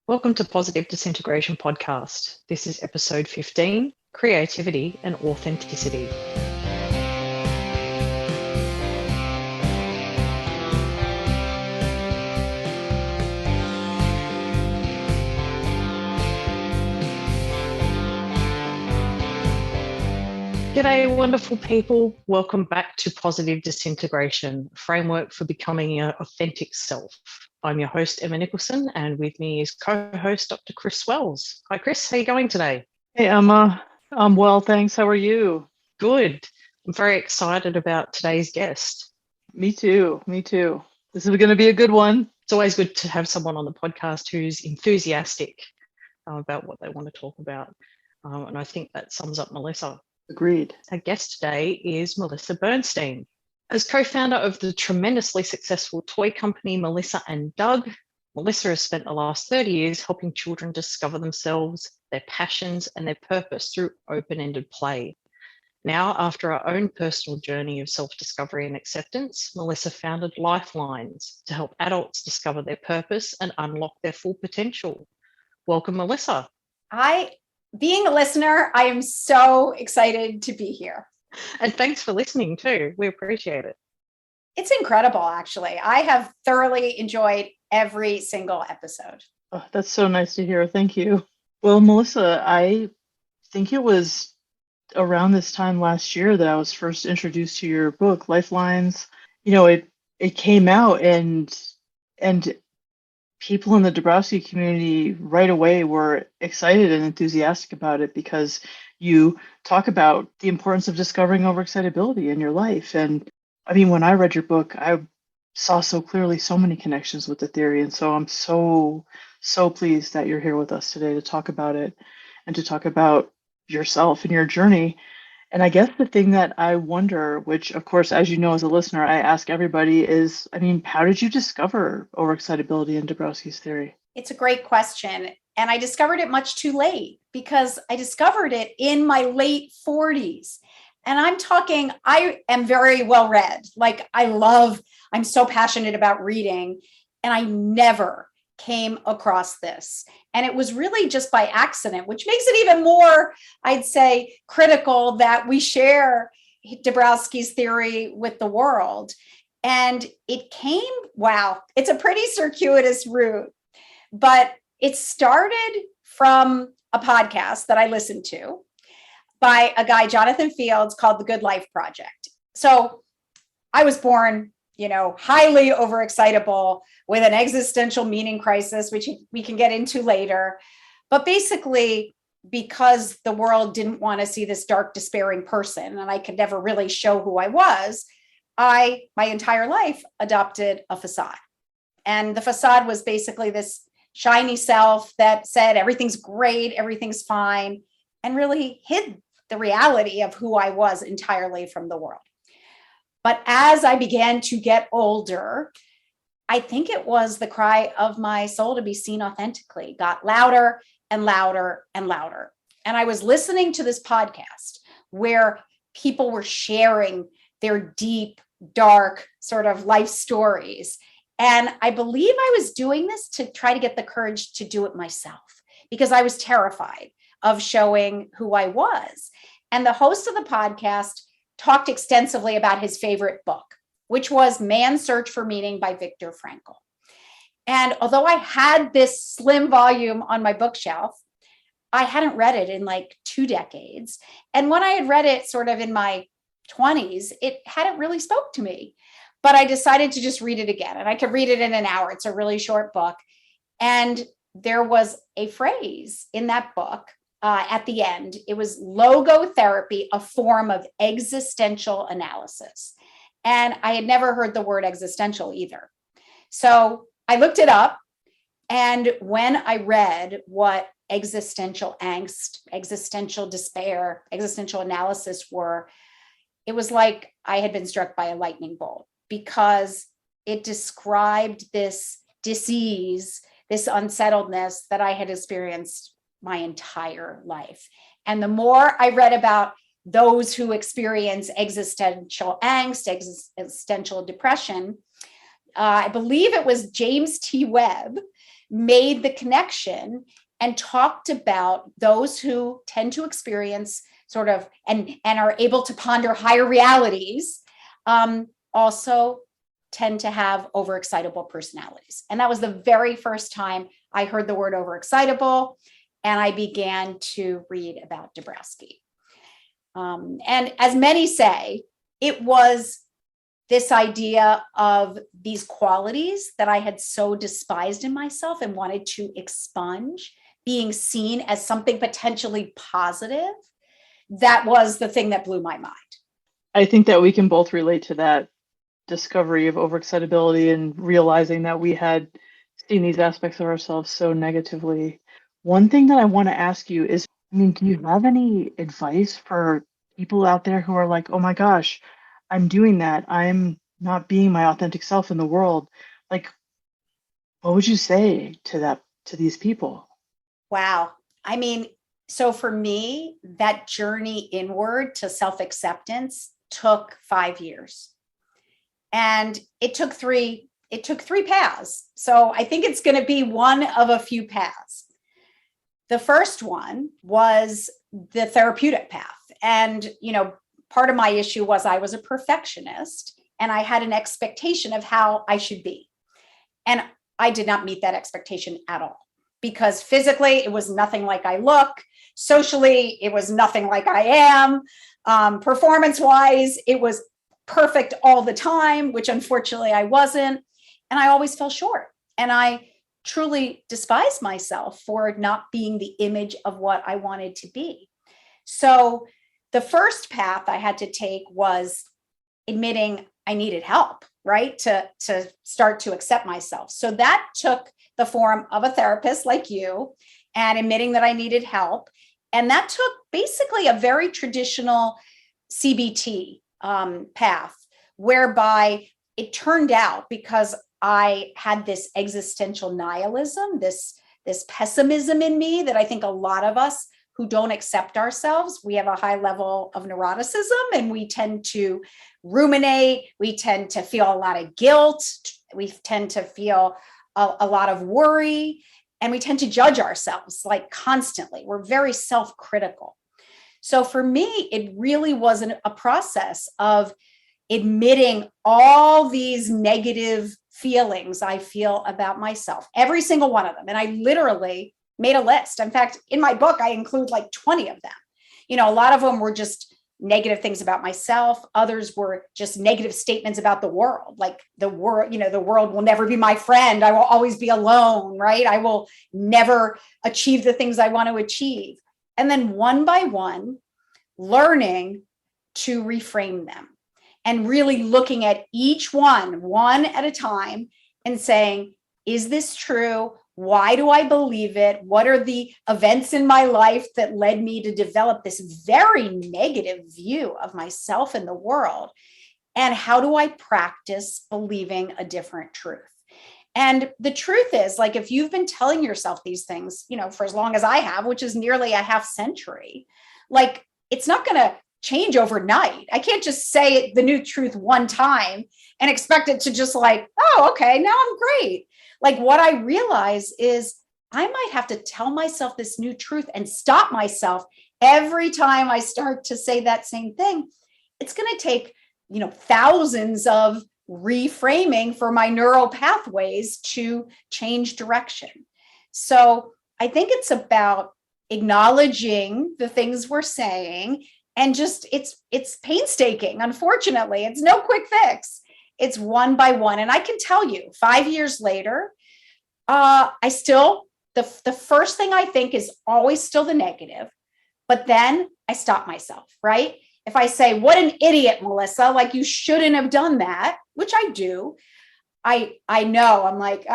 Welcome to Positive Disintegration Podcast. This is episode 15, Creativity and Authenticity. G'day, wonderful people. Welcome back to Positive Disintegration, a framework for becoming your authentic self. I'm your host, Emma Nicholson, and with me is co-host Dr. Chris Wells. Hi, Chris. How are you going today? Hey, Emma. I'm well, thanks. How are you? Good. I'm very excited about today's guest. Me too. This is going to be a good one. It's always good to have someone on the podcast who's enthusiastic about what they want to talk about. And I think that sums up Melissa. Agreed. Our guest today is Melissa Bernstein. As co-founder of the tremendously successful toy company Melissa and Doug, Melissa has spent the last 30 years helping children discover themselves, their passions, and their purpose through open-ended play. Now, after our own personal journey of self-discovery and acceptance, Melissa founded LifeLines to help adults discover their purpose and unlock their full potential. Welcome, Melissa. Being a listener, I am so excited to be here. And thanks for listening too. We appreciate it. It's incredible, actually. I have thoroughly enjoyed every single episode. Oh, that's so nice to hear. Thank you. Well, Melissa, I think it was around this time last year that I was first introduced to your book, LifeLines. You know, it came out and people in the Dąbrowski community right away were excited and enthusiastic about it because you talk about the importance of discovering overexcitability in your life. And I mean, when I read your book, I saw so clearly so many connections with the theory. And so I'm so pleased that you're here with us today to talk about it and to talk about yourself and your journey. And I guess the thing that I wonder, which of course, as you know, as a listener, I ask everybody is, I mean, how did you discover overexcitability in Dąbrowski's theory? It's a great question. And I discovered it much too late because I discovered it in my late 40s. And I am very well read. Like I'm so passionate about reading, and I never came across this. And it was really just by accident, which makes it even more, I'd say, critical that we share Dąbrowski's theory with the world. And it's a pretty circuitous route, but it started from a podcast that I listened to by a guy, Jonathan Fields, called The Good Life Project. So I was born, highly overexcitable with an existential meaning crisis, which we can get into later. But basically, because the world didn't want to see this dark, despairing person, and I could never really show who I was, my entire life adopted a facade. And the facade was basically this shiny self that said everything's great, everything's fine, and really hid the reality of who I was entirely from the world. But as I began to get older, I think it was the cry of my soul to be seen authentically got louder and louder and louder. And I was listening to this podcast where people were sharing their deep, dark sort of life stories. And I believe I was doing this to try to get the courage to do it myself because I was terrified of showing who I was. And the host of the podcast talked extensively about his favorite book, which was Man's Search for Meaning by Viktor Frankl. And although I had this slim volume on my bookshelf, I hadn't read it in like 2 decades. And when I had read it sort of in my 20s, it hadn't really spoke to me. But I decided to just read it again. And I could read it in an hour. It's a really short book. And there was a phrase in that book at the end. It was logotherapy, a form of existential analysis. And I had never heard the word existential either. So I looked it up. And when I read what existential angst, existential despair, existential analysis were, it was like I had been struck by a lightning bolt because it described this disease, this unsettledness that I had experienced my entire life. And the more I read about those who experience existential angst, existential depression, I believe it was James T. Webb made the connection and talked about those who tend to experience sort of and are able to ponder higher realities, also tend to have overexcitable personalities. And that was the very first time I heard the word overexcitable, and I began to read about Dąbrowski. And as many say, it was this idea of these qualities that I had so despised in myself and wanted to expunge, being seen as something potentially positive. That was the thing that blew my mind. I think that we can both relate to that discovery of overexcitability and realizing that we had seen these aspects of ourselves so negatively. One thing that I want to ask you is, do you have any advice for people out there who are like, oh my gosh, I'm doing that, I'm not being my authentic self in the world? Like, what would you say to these people? Wow. So for me, that journey inward to self-acceptance took 5 years. And it took three paths. So I think it's going to be one of a few paths. The first one was the therapeutic path. And, part of my issue was I was a perfectionist and I had an expectation of how I should be. And I did not meet that expectation at all, because physically it was nothing like I look. Socially, it was nothing like I am. Performance-wise, it was perfect all the time, which unfortunately I wasn't. And I always fell short. And I truly despised myself for not being the image of what I wanted to be. So the first path I had to take was admitting I needed help, right? To start to accept myself. So that took the form of a therapist like you and admitting that I needed help. And that took basically a very traditional CBT path, whereby it turned out, because I had this existential nihilism, this pessimism in me that I think a lot of us who don't accept ourselves, we have a high level of neuroticism and we tend to ruminate, we tend to feel a lot of guilt, we tend to feel a lot of worry, and we tend to judge ourselves like constantly. We're very self-critical. So for me, it really wasn't a process of admitting all these negative feelings I feel about myself, every single one of them. And I literally made a list. In fact, in my book, I include like 20 of them. A lot of them were just negative things about myself. Others were just negative statements about the world. Like the world, the world will never be my friend. I will always be alone, right? I will never achieve the things I want to achieve. And then one by one, learning to reframe them and really looking at each one at a time and saying, is this true? Why do I believe it? What are the events in my life that led me to develop this very negative view of myself and the world? And how do I practice believing a different truth? And the truth is, like, if you've been telling yourself these things, for as long as I have, which is nearly a half century, like, it's not going to change overnight. I can't just say the new truth one time and expect it to just like, oh, okay, now I'm great. Like, what I realize is I might have to tell myself this new truth and stop myself every time I start to say that same thing. It's going to take, thousands of reframing for my neural pathways to change direction. So I think it's about acknowledging the things we're saying, and just it's painstaking. Unfortunately, it's no quick fix. It's one by one. And I can tell you, 5 years later, the first thing I think is always still the negative, but then I stop myself, right? If I say, what an idiot, Melissa, like you shouldn't have done that, which I do, I know, I'm like,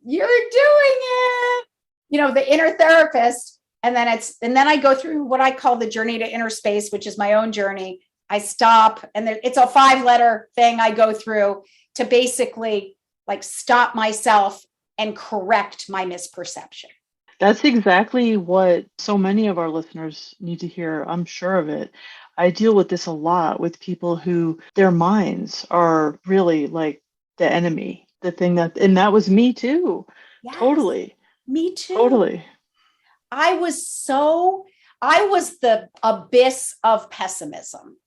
you're doing it, the inner therapist. And then I go through what I call the journey to inner space, which is my own journey. I stop, and it's a 5-letter thing I go through to basically like stop myself and correct my misperception. That's exactly what so many of our listeners need to hear. I'm sure of it. I deal with this a lot with people who their minds are really like the enemy, the thing and that was me too. Yes. Totally. Me too. Totally. I was the abyss of pessimism.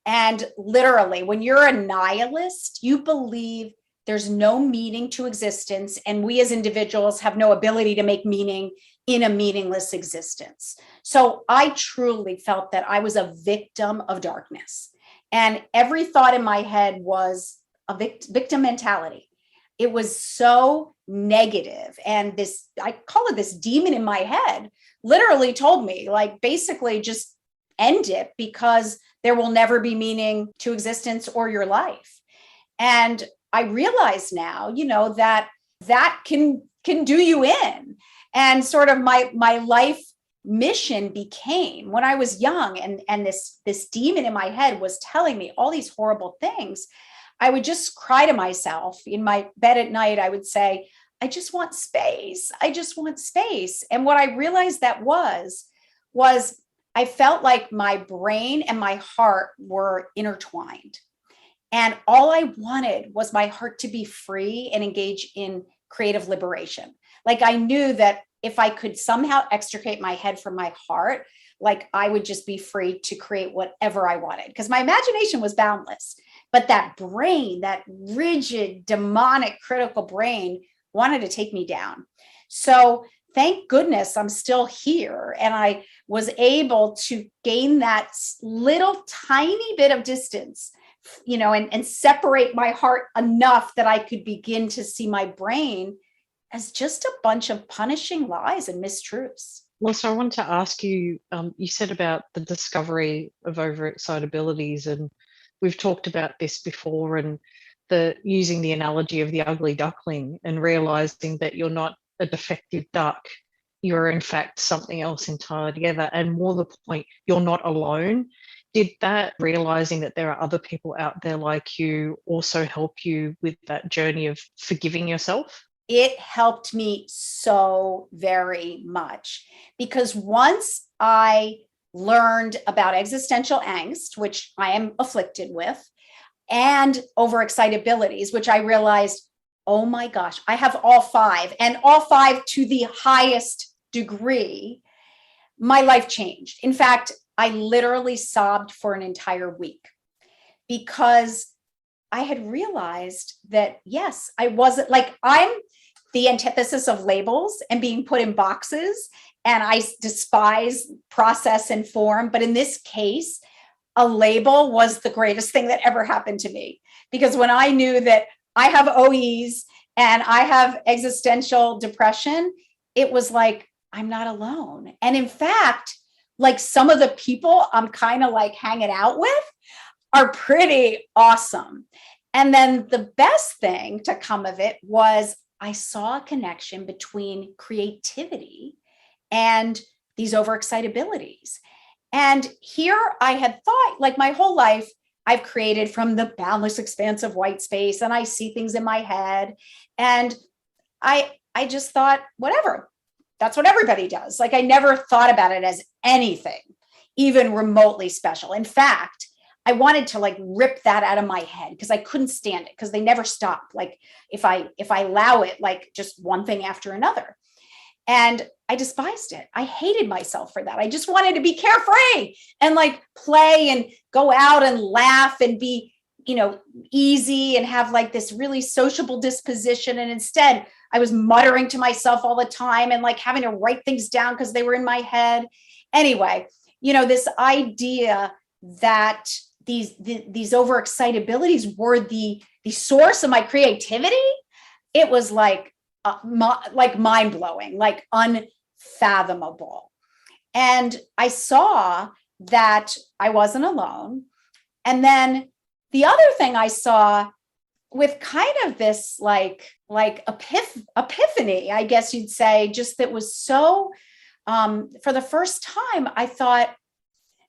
And literally, when you're a nihilist, you believe there's no meaning to existence, and we as individuals have no ability to make meaning in a meaningless existence. So I truly felt that I was a victim of darkness. And every thought in my head was a victim mentality. It was so negative. And this, I call it this demon in my head, literally told me, like, basically just end it, because there will never be meaning to existence or your life. And I realize now, that can do you in. And sort of my life mission became, when I was young and this demon in my head was telling me all these horrible things, I would just cry to myself in my bed at night. I would say, I just want space. I just want space. And what I realized that was I felt like my brain and my heart were intertwined. And all I wanted was my heart to be free and engage in creative liberation. Like, I knew that if I could somehow extricate my head from my heart, like, I would just be free to create whatever I wanted, because my imagination was boundless. But that brain, that rigid, demonic, critical brain, wanted to take me down. So thank goodness I'm still here. And I was able to gain that little tiny bit of distance, and separate my heart enough that I could begin to see my brain as just a bunch of punishing lies and mistruths. Melissa, I wanted to ask you, you said about the discovery of overexcitabilities, and we've talked about this before, and using the analogy of the ugly duckling and realizing that you're not a defective duck, you're in fact something else entirely together. And more the point, you're not alone. Did that realizing that there are other people out there like you also help you with that journey of forgiving yourself? It helped me so very much, because once I learned about existential angst, which I am afflicted with, and overexcitabilities, which I realized, oh my gosh, I have all five, and all five to the highest degree, my life changed. In fact, I literally sobbed for an entire week, because I had realized that, yes, I wasn't, like, I'm the antithesis of labels and being put in boxes, and I despise process and form. But in this case, a label was the greatest thing that ever happened to me, because when I knew that I have OEs and I have existential depression, it was like, I'm not alone. And in fact, like, some of the people I'm kind of like hanging out with are pretty awesome. And then the best thing to come of it was I saw a connection between creativity and these overexcitabilities. And here I had thought, like, my whole life, I've created from the boundless expanse of white space, and I see things in my head. And I just thought, whatever, that's what everybody does. Like, I never thought about it as anything even remotely special. In fact, I wanted to like rip that out of my head, because I couldn't stand it, because they never stop. Like, if I allow it, like, just one thing after another. And I despised it. I hated myself for that. I just wanted to be carefree and like play and go out and laugh and be, easy and have like this really sociable disposition. And instead, I was muttering to myself all the time and like having to write things down because they were in my head. Anyway, this idea that these overexcitabilities were the source of my creativity, it was like mind-blowing, like unfathomable. And I saw that I wasn't alone. And then the other thing I saw, with kind of this like epiphany, I guess you'd say, just that was so, for the first time, I thought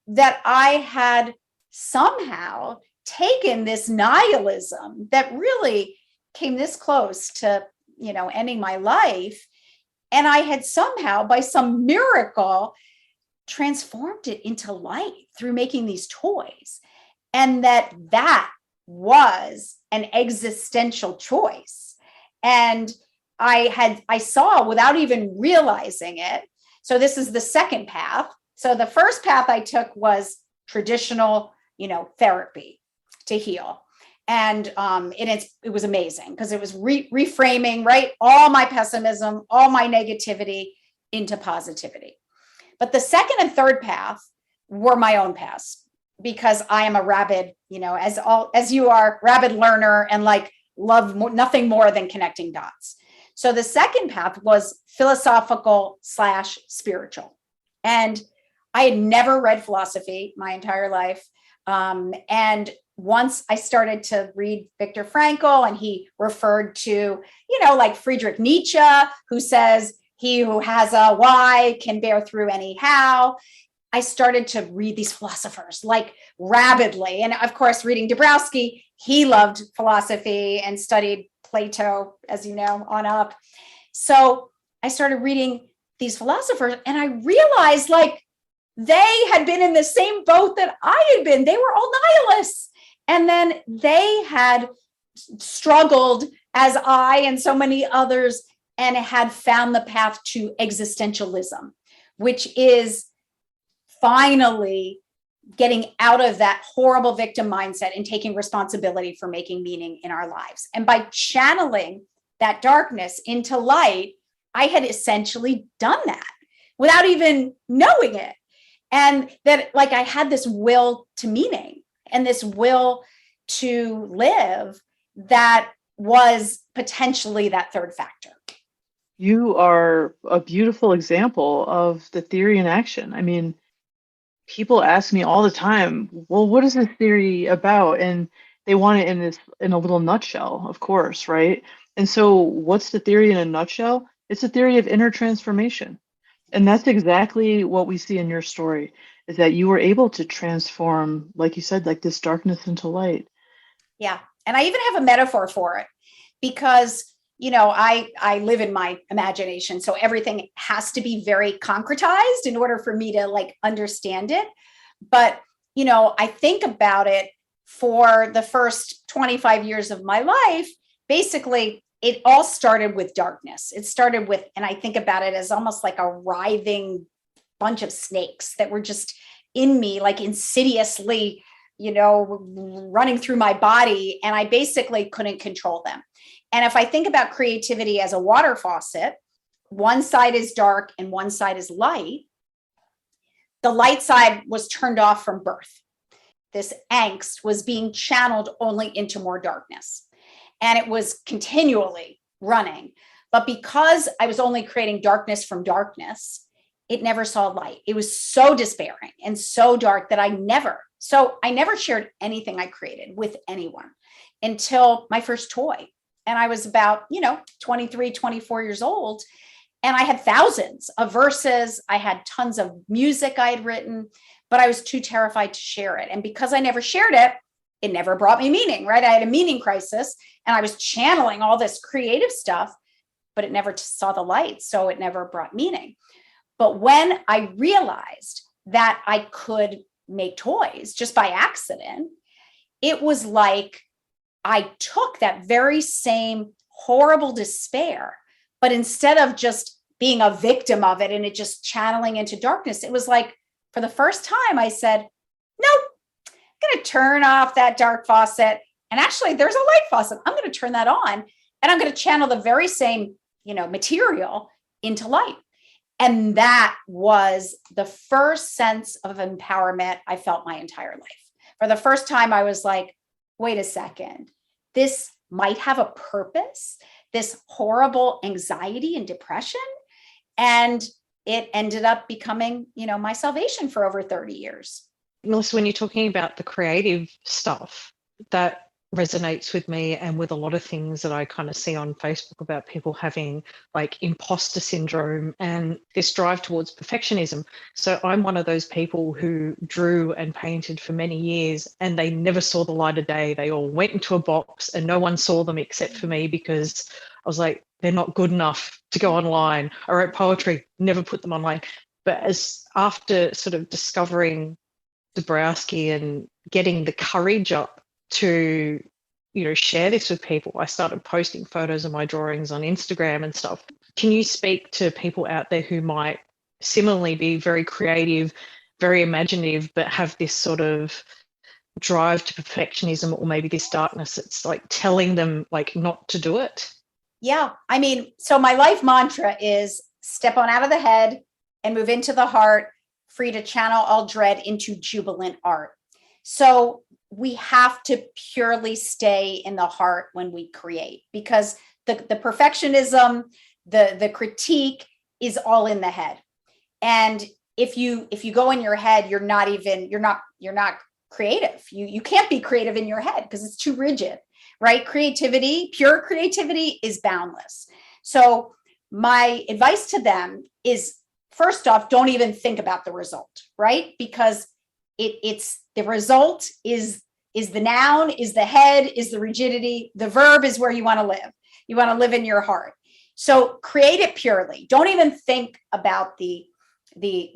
that I had somehow taken this nihilism that really came this close to, ending my life. And I had somehow, by some miracle, transformed it into light through making these toys. And that was an existential choice. And I saw without even realizing it. So this is the second path. So the first path I took was traditional, therapy to heal. And it was amazing because it was reframing, right? All my pessimism, all my negativity into positivity. But the second and third path were my own paths because I am a rabid, as you are, rabid learner and love nothing more than connecting dots. So the second path was philosophical / spiritual. And I had never read philosophy my entire life. And once I started to read Viktor Frankl, and he referred to, Friedrich Nietzsche, who says, he who has a why can bear through any how. I started to read these philosophers rabidly. And of course, reading Dąbrowski, he loved philosophy and studied Plato, as you know, on up. So I started reading these philosophers and I realized they had been in the same boat that I had been. They were all nihilists. And then they had struggled as I and so many others and had found the path to existentialism, which is finally getting out of that horrible victim mindset and taking responsibility for making meaning in our lives. And by channeling that darkness into light, I had essentially done that without even knowing it. And that I had this will to meaning and this will to live that was potentially that third factor. You are a beautiful example of the theory in action. I mean, people ask me all the time, well, what is this theory about? And they want it in a little nutshell, of course, right? And so what's the theory in a nutshell? It's a theory of inner transformation. And that's exactly what we see in your story, is that you were able to transform, like you said, this darkness into light. Yeah. And I even have a metaphor for it because, I live in my imagination. So everything has to be very concretized in order for me to understand it. But, I think about it for the first 25 years of my life. Basically, it all started with darkness. It started with, and I think about it as almost like a writhing bunch of snakes that were just in me, insidiously, running through my body. And I basically couldn't control them. And if I think about creativity as a water faucet, one side is dark and one side is light. The light side was turned off from birth. This angst was being channeled only into more darkness. And it was continually running. But because I was only creating darkness from darkness, it never saw light. It was so despairing and so dark that I never shared anything I created with anyone until my first toy. And I was about, 23, 24 years old. And I had thousands of verses. I had tons of music I had written, but I was too terrified to share it. And because I never shared it, it never brought me meaning, right? I had a meaning crisis and I was channeling all this creative stuff, but it never saw the light. So it never brought meaning. But when I realized that I could make toys just by accident, it was like I took that very same horrible despair, but instead of just being a victim of it and it just channeling into darkness, it was like, for the first time, I said, nope, I'm going to turn off that dark faucet. And actually, there's a light faucet. I'm going to turn that on and I'm going to channel the very same, material into light. And that was the first sense of empowerment I felt my entire life. For the first time, I was like, wait a second, this might have a purpose, this horrible anxiety and depression. And it ended up becoming, my salvation for over 30 years. Melissa, when you're talking about the creative stuff, that resonates with me and with a lot of things that I kind of see on Facebook about people having imposter syndrome and this drive towards perfectionism. So I'm one of those people who drew and painted for many years and they never saw the light of day. They all went into a box and no one saw them except for me because I was like, they're not good enough to go online. I wrote poetry, never put them online. But after sort of discovering Dąbrowski and getting the courage up to share this with people. I started posting photos of my drawings on Instagram and stuff. Can you speak to people out there who might similarly be very creative, very imaginative, but have this sort of drive to perfectionism, or maybe this darkness that's like telling them like not to do it? Yeah. I mean, so my life mantra is step on out of the head and move into the heart, free to channel all dread into jubilant art. So we have to purely stay in the heart when we create, because the perfectionism, the critique is all in the head. And if you go in your head, you're not creative. You can't be creative in your head because it's too rigid, right? Creativity, pure creativity is boundless. So my advice to them is, first off, don't even think about the result, right? Because it's the result is the noun, is the head, is the rigidity. The verb is where you want to live. You want to live in your heart. So create it purely. Don't even think about the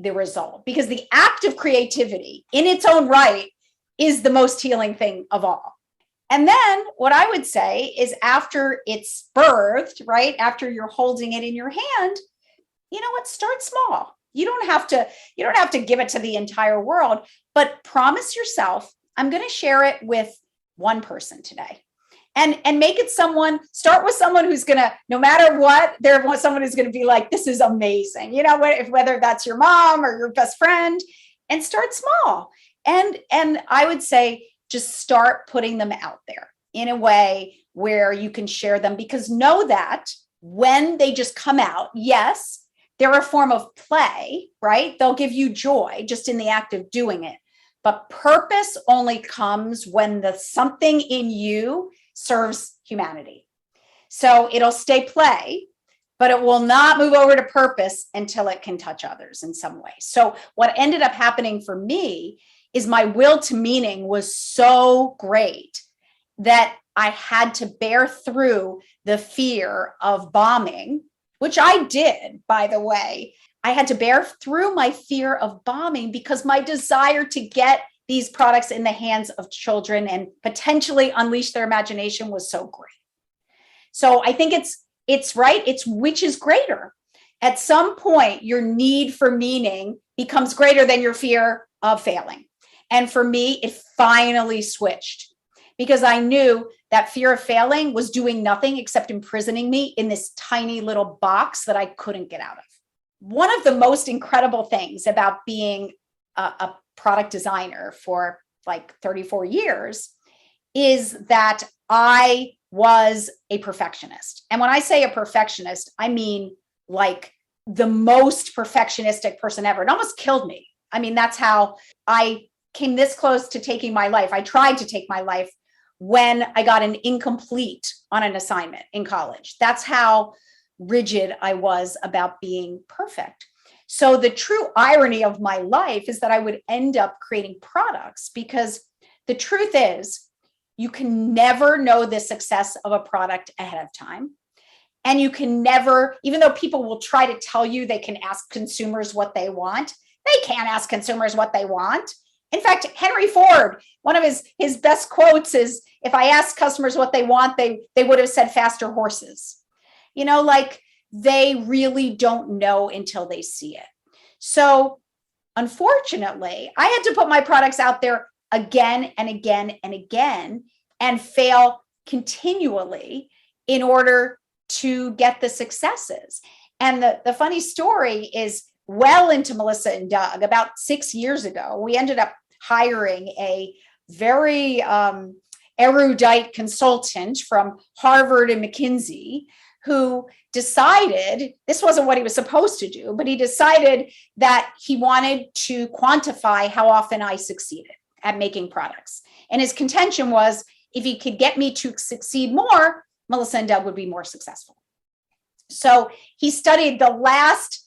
result, because the act of creativity in its own right is the most healing thing of all. And then what I would say is, after it's birthed, right? After you're holding it in your hand, you know what? Start small. You don't have to give it to the entire world, but promise yourself, I'm going to share it with one person today. And make it start with someone who's going to, no matter what, someone who's going to be like, this is amazing. Whether that's your mom or your best friend, and start small. And I would say, just start putting them out there in a way where you can share them, because know that when they just come out, yes, they're a form of play, right? They'll give you joy just in the act of doing it. But purpose only comes when the something in you serves humanity. So it'll stay play, but it will not move over to purpose until it can touch others in some way. So what ended up happening for me is my will to meaning was so great that I had to bear through the fear of bombing, which I did, by the way. I had to bear through my fear of bombing because my desire to get these products in the hands of children and potentially unleash their imagination was so great. So I think it's right. It's which is greater. At some point, your need for meaning becomes greater than your fear of failing. And for me, it finally switched, because I knew that fear of failing was doing nothing except imprisoning me in this tiny little box that I couldn't get out of. One of the most incredible things about being a product designer for like 34 years is that I was a perfectionist. And when I say a perfectionist, I mean like the most perfectionistic person ever. It almost killed me. I mean, that's how I came this close to taking my life. I tried to take my life when I got an incomplete on an assignment in college. That's how rigid I was about being perfect. So the true irony of my life is that I would end up creating products, because the truth is, you can never know the success of a product ahead of time. And you can never, even though people will try to tell you they can ask consumers what they want, they can't ask consumers what they want. In fact, Henry Ford, one of his best quotes is, if I asked customers what they want, they would have said faster horses. Like they really don't know until they see it. So unfortunately, I had to put my products out there again and again and again and fail continually in order to get the successes. And the funny story is, well into Melissa and Doug, about 6 years ago, we ended up hiring a very erudite consultant from Harvard and McKinsey, who decided, this wasn't what he was supposed to do, but he decided that he wanted to quantify how often I succeeded at making products. And his contention was, if he could get me to succeed more, Melissa and Doug would be more successful. So he studied the last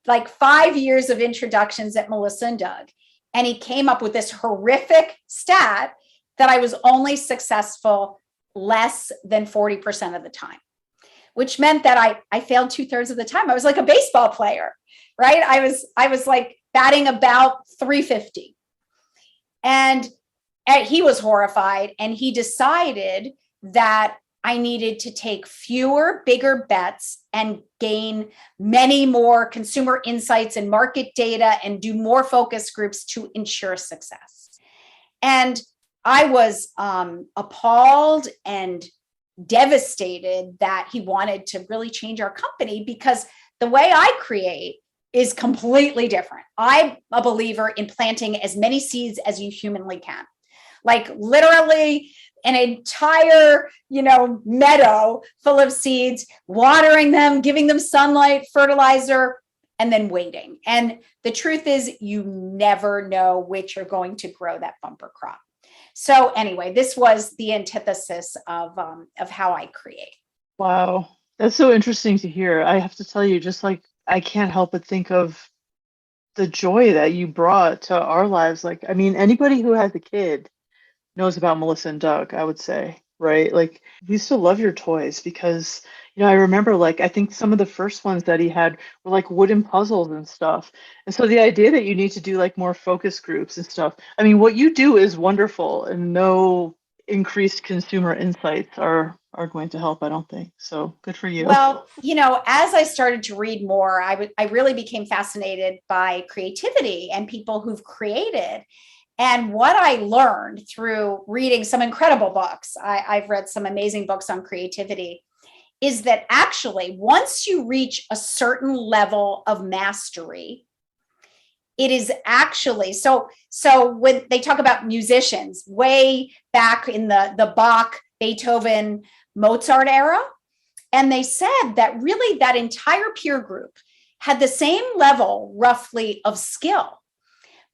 5 years of introductions at Melissa and Doug, and he came up with this horrific stat that I was only successful less than 40% of the time, which meant that I failed 2/3 of the time. I was like a baseball player, right? I was like batting about 350. And he was horrified, and he decided that I needed to take fewer, bigger bets and gain many more consumer insights and market data and do more focus groups to ensure success. And I was appalled and devastated that he wanted to really change our company, because the way I create is completely different. I'm a believer in planting as many seeds as you humanly can. Like literally an entire, meadow full of seeds, watering them, giving them sunlight, fertilizer, and then waiting. And the truth is, you never know which are going to grow that bumper crop. So anyway, this was the antithesis of how I create. Wow. That's so interesting to hear. I have to tell you, just like I can't help but think of the joy that you brought to our lives. Like, I mean, anybody who has a kid knows about Melissa and Doug, I would say, right? Like, we used to love your toys because, I remember, like, I think some of the first ones that he had were like wooden puzzles and stuff. And so the idea that you need to do like more focus groups and stuff, I mean, what you do is wonderful, and no increased consumer insights are going to help, I don't think. So good for you. Well, as I started to read more, I really became fascinated by creativity and people who've created. And what I learned through reading some incredible books, I've read some amazing books on creativity, is that actually once you reach a certain level of mastery, it is actually, so when they talk about musicians way back in the Bach, Beethoven, Mozart era, and they said that really that entire peer group had the same level roughly of skill.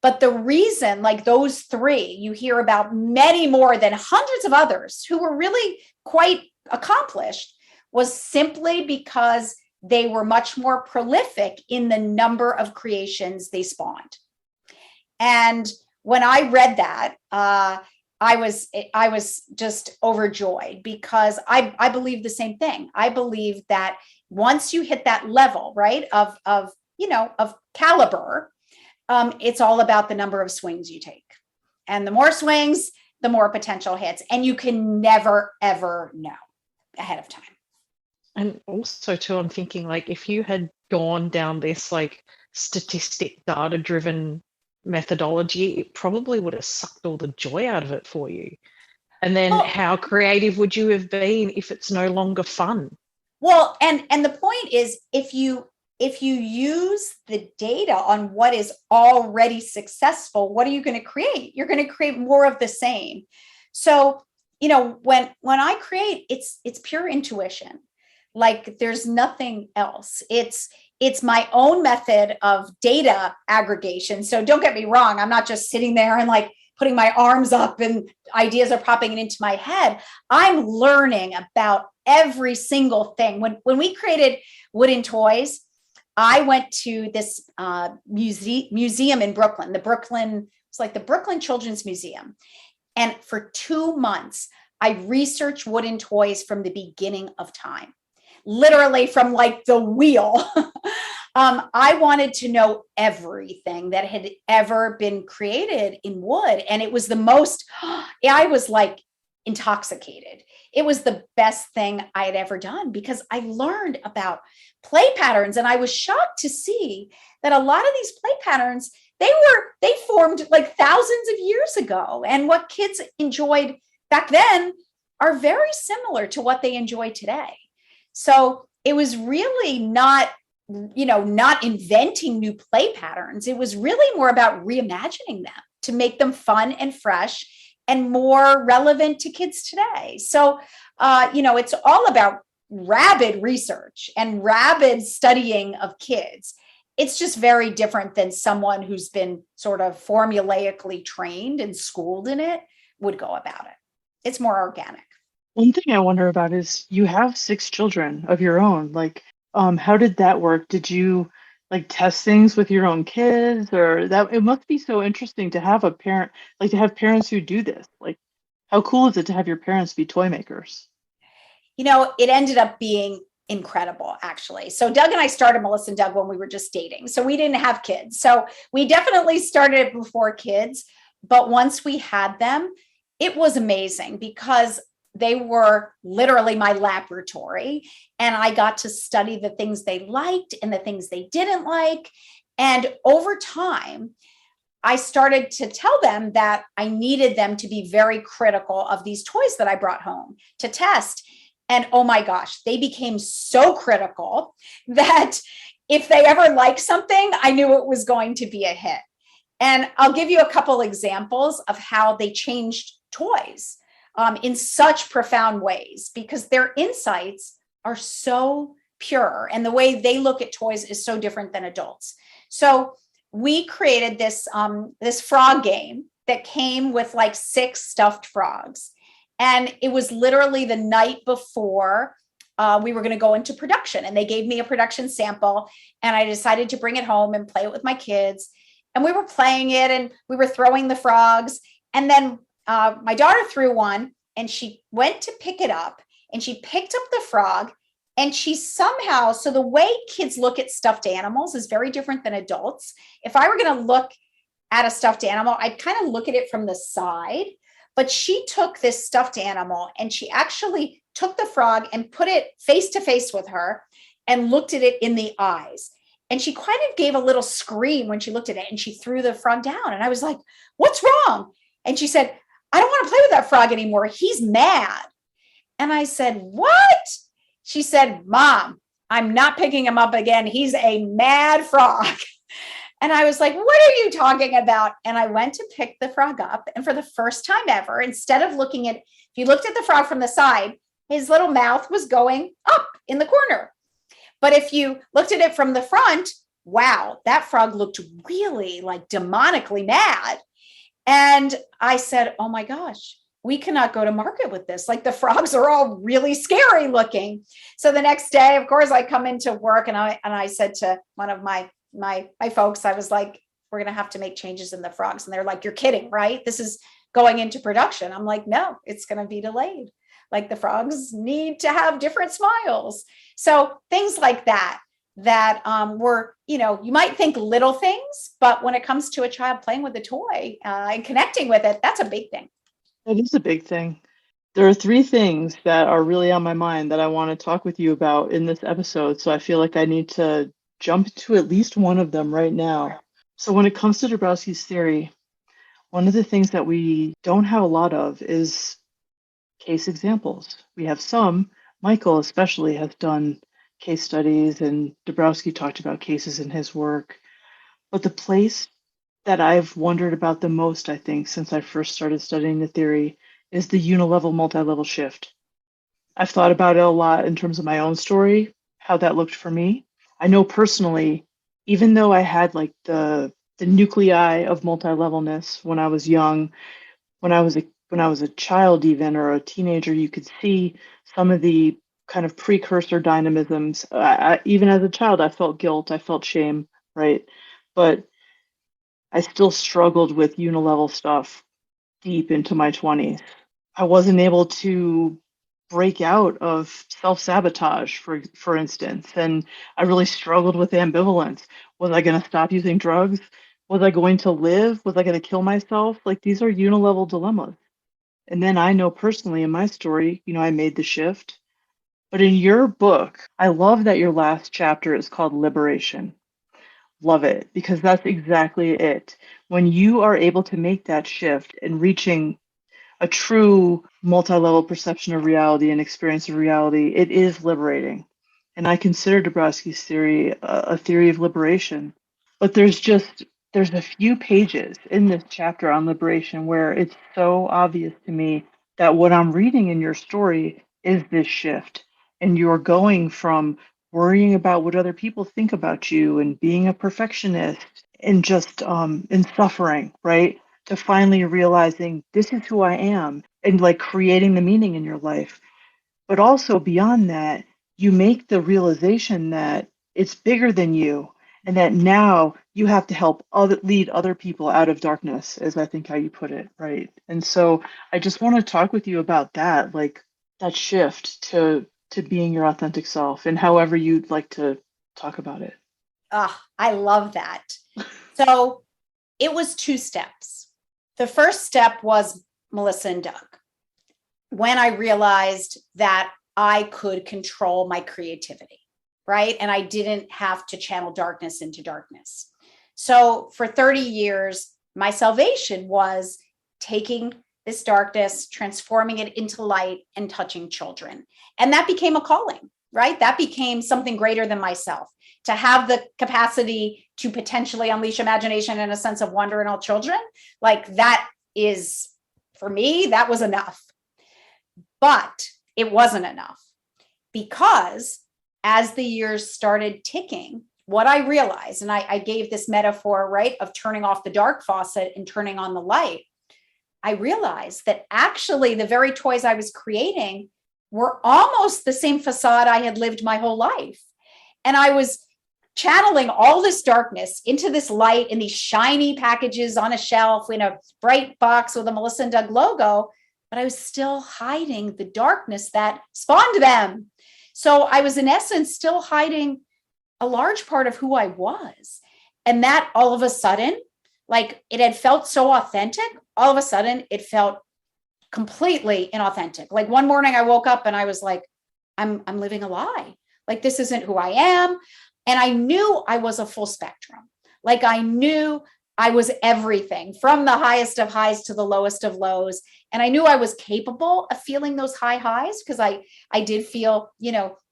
But the reason, like those three, you hear about many more than hundreds of others who were really quite accomplished, was simply because they were much more prolific in the number of creations they spawned. And when I read that, I was just overjoyed, because I believe the same thing. I believe that once you hit that level, right, of caliber, it's all about the number of swings you take. And the more swings, the more potential hits. And you can never, ever know ahead of time. And also too, I'm thinking, like, if you had gone down this like statistic data driven methodology, it probably would have sucked all the joy out of it for you. And then how creative would you have been if it's no longer fun? Well, and the point is, if you use the data on what is already successful, what are you going to create? You're going to create more of the same. So, when I create, it's pure intuition. Like, there's nothing else. It's my own method of data aggregation. So don't get me wrong. I'm not just sitting there and like putting my arms up and ideas are popping into my head. I'm learning about every single thing. When we created wooden toys, I went to this museum in Brooklyn. It's like the Brooklyn Children's Museum. And for 2 months, I researched wooden toys from the beginning of time, literally from like the wheel. I wanted to know everything that had ever been created in wood. And it was I was like intoxicated. It was the best thing I had ever done, because I learned about play patterns. And I was shocked to see that a lot of these play patterns, they formed like thousands of years ago. And what kids enjoyed back then are very similar to what they enjoy today. So it was really not inventing new play patterns. It was really more about reimagining them to make them fun and fresh and more relevant to kids today. So, it's all about rabid research and rabid studying of kids. It's just very different than someone who's been sort of formulaically trained and schooled in it would go about it. It's more organic. One thing I wonder about is, you have 6 children of your own. Like, how did that work? Did you like test things with your own kids, or that? It must be so interesting to have a parent, like to have parents who do this. Like, how cool is it to have your parents be toy makers? It ended up being incredible, actually. So Doug and I started Melissa and Doug when we were just dating. So we didn't have kids. So we definitely started it before kids. But once we had them, it was amazing, because they were literally my laboratory, and I got to study the things they liked and the things they didn't like. And over time, I started to tell them that I needed them to be very critical of these toys that I brought home to test. And oh my gosh, they became so critical that if they ever liked something, I knew it was going to be a hit. And I'll give you a couple examples of how they changed toys in such profound ways, because their insights are so pure and the way they look at toys is so different than adults. So we created this frog game that came with like 6 stuffed frogs. And it was literally the night before we were going to go into production. And they gave me a production sample, and I decided to bring it home and play it with my kids. And we were playing it and we were throwing the frogs. And then my daughter threw one, and she went to pick it up, and she picked up the frog, and she somehow, so the way kids look at stuffed animals is very different than adults. If I were going to look at a stuffed animal, I'd kind of look at it from the side, but she took this stuffed animal and she actually took the frog and put it face to face with her and looked at it in the eyes. And she kind of gave a little scream when she looked at it, and she threw the frog down. And I was like, what's wrong? And she said, I don't want to play with that frog anymore. He's mad. And I said, what? She said, Mom, I'm not picking him up again. He's a mad frog. And I was like, what are you talking about? And I went to pick the frog up. And for the first time ever, instead of looking at, if you looked at the frog from the side, his little mouth was going up in the corner. But if you looked at it from the front, wow, that frog looked really like demonically mad. And I said, oh my gosh, we cannot go to market with this. Like, the frogs are all really scary looking. So the next day, of course, I come into work, and I said to one of my folks, I was like, we're going to have to make changes in the frogs. And they're like, you're kidding, right? This is going into production. I'm like, no, it's going to be delayed. Like, the frogs need to have different smiles. So things like that were, you might think little things, but when it comes to a child playing with a toy and connecting with it, that's a big thing. That is a big thing. There are 3 things that are really on my mind that I want to talk with you about in this episode. So I feel like I need to jump to at least one of them right now. So when it comes to Dąbrowski's theory, one of the things that we don't have a lot of is case examples. We have some. Michael especially has done case studies, and Dąbrowski talked about cases in his work. But the place that I've wondered about the most, I think, since I first started studying the theory, is the unilevel, multi-level shift. I've thought about it a lot in terms of my own story, how that looked for me. I know personally, even though I had like the nuclei of multi-levelness when I was young, when I was a child even, or a teenager, you could see some of the kind of precursor dynamisms. Even as a child, I felt guilt, I felt shame, right? But I still struggled with unilevel stuff deep into my 20s. I wasn't able to break out of self-sabotage, for instance, and I really struggled with ambivalence. Was I going to stop using drugs? Was I going to live? Was I going to kill myself? Like, these are unilevel dilemmas. And then I know personally in my story, I made the shift. But in your book, I love that your last chapter is called Liberation. Love it, because that's exactly it. When you are able to make that shift and reaching a true multi-level perception of reality and experience of reality, it is liberating. And I consider Dąbrowski's theory a theory of liberation. But there's a few pages in this chapter on liberation where it's so obvious to me that what I'm reading in your story is this shift. And you're going from worrying about what other people think about you and being a perfectionist and just in suffering, right? To finally realizing this is who I am and like creating the meaning in your life. But also beyond that, you make the realization that it's bigger than you and that now you have to help lead other people out of darkness, as I think how you put it, right? And so I just want to talk with you about that, like that shift to being your authentic self, and however you'd like to talk about it. I love that. So it was 2 steps. The first step was Melissa and Doug. when I realized that I could control my creativity, right? And I didn't have to channel darkness into darkness. So for 30 years, my salvation was taking this darkness, transforming it into light, and touching children. And that became a calling, right? That became something greater than myself, to have the capacity to potentially unleash imagination and a sense of wonder in all children. Like that is, for me, that was enough. But it wasn't enough, because as the years started ticking, what I realized, and I gave this metaphor, right, of turning off the dark faucet and turning on the light. I realized that actually the very toys I was creating were almost the same facade I had lived my whole life. And I was channeling all this darkness into this light in these shiny packages on a shelf in a bright box with a Melissa and Doug logo, but I was still hiding the darkness that spawned them. So I was in essence still hiding a large part of who I was. And that all of a sudden, like it had felt so authentic, all of a sudden it felt completely inauthentic. Like one morning I woke up and I was like, I'm living a lie. Like this isn't who I am. And I knew I was a full spectrum. Like I knew I was everything, from the highest of highs to the lowest of lows. And I knew I was capable of feeling those high highs, because I did feel,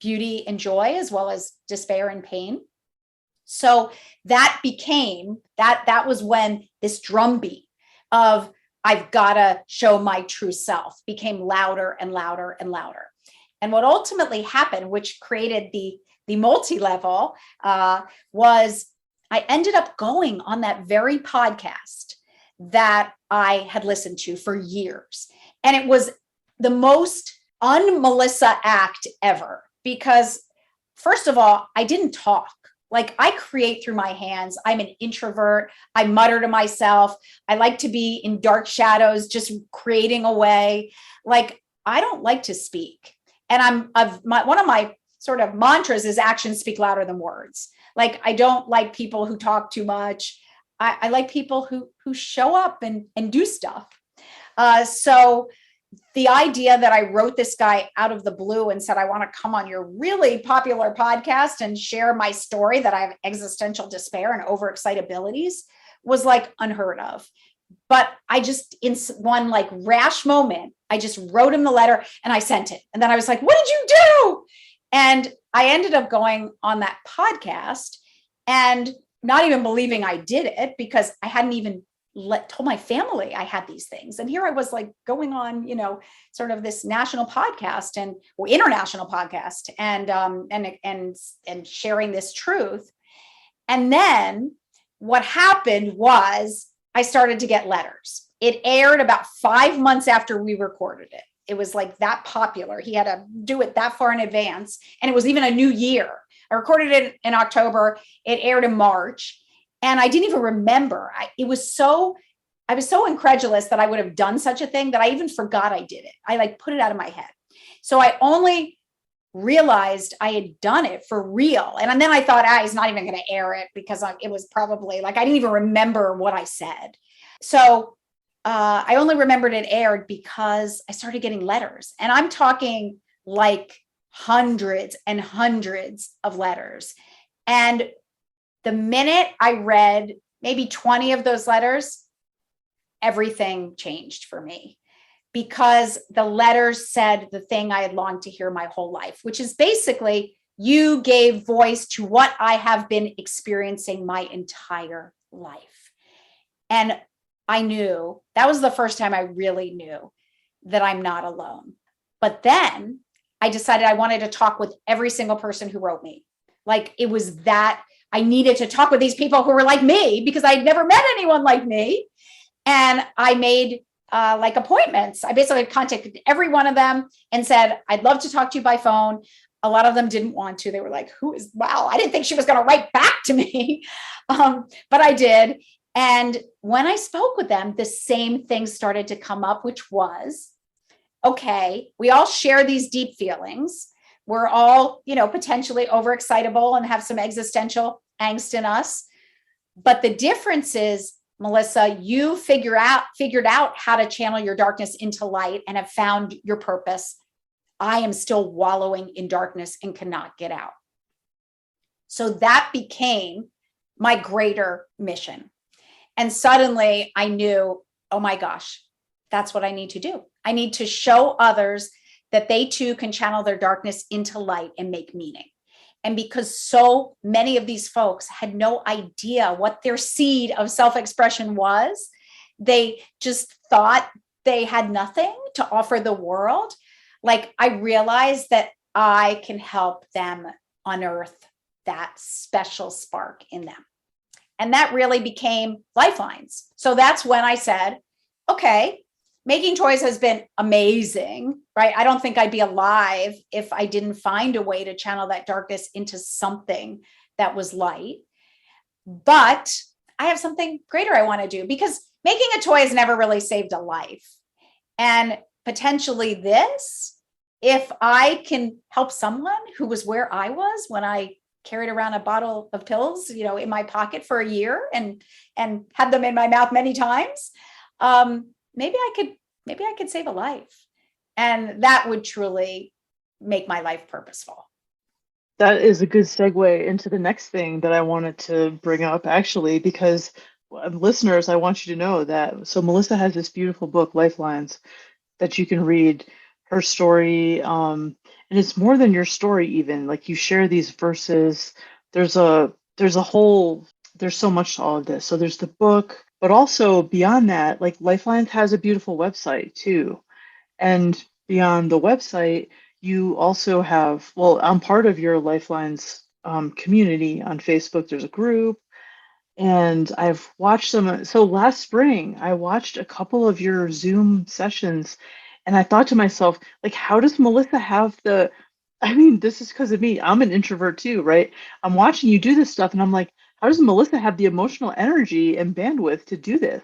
beauty and joy as well as despair and pain. So that became, that was when this drumbeat of I've got to show my true self became louder and louder and louder. And what ultimately happened, which created the multi-level, was I ended up going on that very podcast that I had listened to for years. And it was the most un-Melissa act ever, because first of all, I didn't talk. Like I create through my hands. I'm an introvert. I mutter to myself. I like to be in dark shadows, just creating away. Like I don't like to speak. And one of my sort of mantras is actions speak louder than words. Like I don't like people who talk too much. I like people who show up and do stuff. So the idea that I wrote this guy out of the blue and said, I want to come on your really popular podcast and share my story that I have existential despair and overexcitabilities was like unheard of. But I just, in one like rash moment, I just wrote him the letter and I sent it. And then I was like, what did you do? And I ended up going on that podcast and not even believing I did it, because I hadn't even told my family I had these things. And here I was like going on, sort of this national podcast or international podcast and sharing this truth. And then what happened was I started to get letters. It aired about 5 months after we recorded it. It was like that popular. He had to do it that far in advance. And it was even a new year. I recorded it in October. It aired in March. And I didn't even remember. I was so incredulous that I would have done such a thing that I even forgot I did it. I like put it out of my head. So I only realized I had done it for real. And then I thought, he's not even going to air it, because it was probably like, I didn't even remember what I said. So I only remembered it aired because I started getting letters, and I'm talking like hundreds and hundreds of letters. And the minute I read maybe 20 of those letters, everything changed for me, because the letters said the thing I had longed to hear my whole life, which is basically, you gave voice to what I have been experiencing my entire life. And I knew that was the first time I really knew that I'm not alone. But then I decided I wanted to talk with every single person who wrote me. Like it was that I needed to talk with these people who were like me, because I'd never met anyone like me. And I made like appointments. I basically contacted every one of them and said, I'd love to talk to you by phone. A lot of them didn't want to. They were like, wow, I didn't think she was going to write back to me. But I did. And when I spoke with them, the same thing started to come up, which was, okay, we all share these deep feelings. We're all, potentially overexcitable and have some existential angst in us. But the difference is Melissa, you figured out how to channel your darkness into light and have found your purpose. I am still wallowing in darkness and cannot get out. So that became my greater mission. And suddenly I knew, oh my gosh, that's what I need to do. I need to show others that they too can channel their darkness into light and make meaning. And because so many of these folks had no idea what their seed of self-expression was, they just thought they had nothing to offer the world. Like, I realized that I can help them unearth that special spark in them. And that really became LifeLines. So that's when I said, okay, making toys has been amazing, right? I don't think I'd be alive if I didn't find a way to channel that darkness into something that was light. But I have something greater I want to do, because making a toy has never really saved a life. And potentially this, if I can help someone who was where I was when I carried around a bottle of pills, in my pocket for a year and had them in my mouth many times, maybe I could save a life. And that would truly make my life purposeful. That is a good segue into the next thing that I wanted to bring up, actually, because listeners, I want you to know that, so Melissa has this beautiful book, LifeLines, that you can read her story. And it's more than your story, even. Like, you share these verses. There's so much to all of this. So there's the book, but also beyond that, like, LifeLines has a beautiful website too. And beyond the website, you also have, well, I'm part of your LifeLines community on Facebook. There's a group, and I've watched some. So last spring, I watched a couple of your Zoom sessions, and I thought to myself, like, how does Melissa have this is because of me. I'm an introvert too, right? I'm watching you do this stuff, and I'm like, how does Melissa have the emotional energy and bandwidth to do this?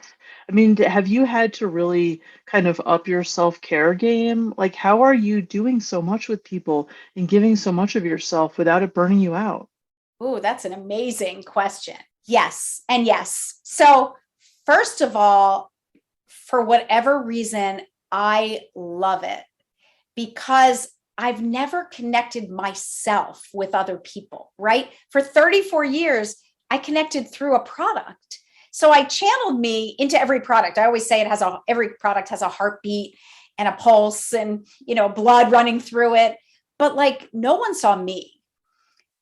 I mean, have you had to really kind of up your self-care game? Like, how are you doing so much with people and giving so much of yourself without it burning you out? Oh, that's an amazing question. Yes, and yes. So first of all, for whatever reason, I love it because I've never connected myself with other people, right? For 34 years, I connected through a product. So I channeled me into every product. I always say every product has a heartbeat and a pulse and, blood running through it. But like, no one saw me.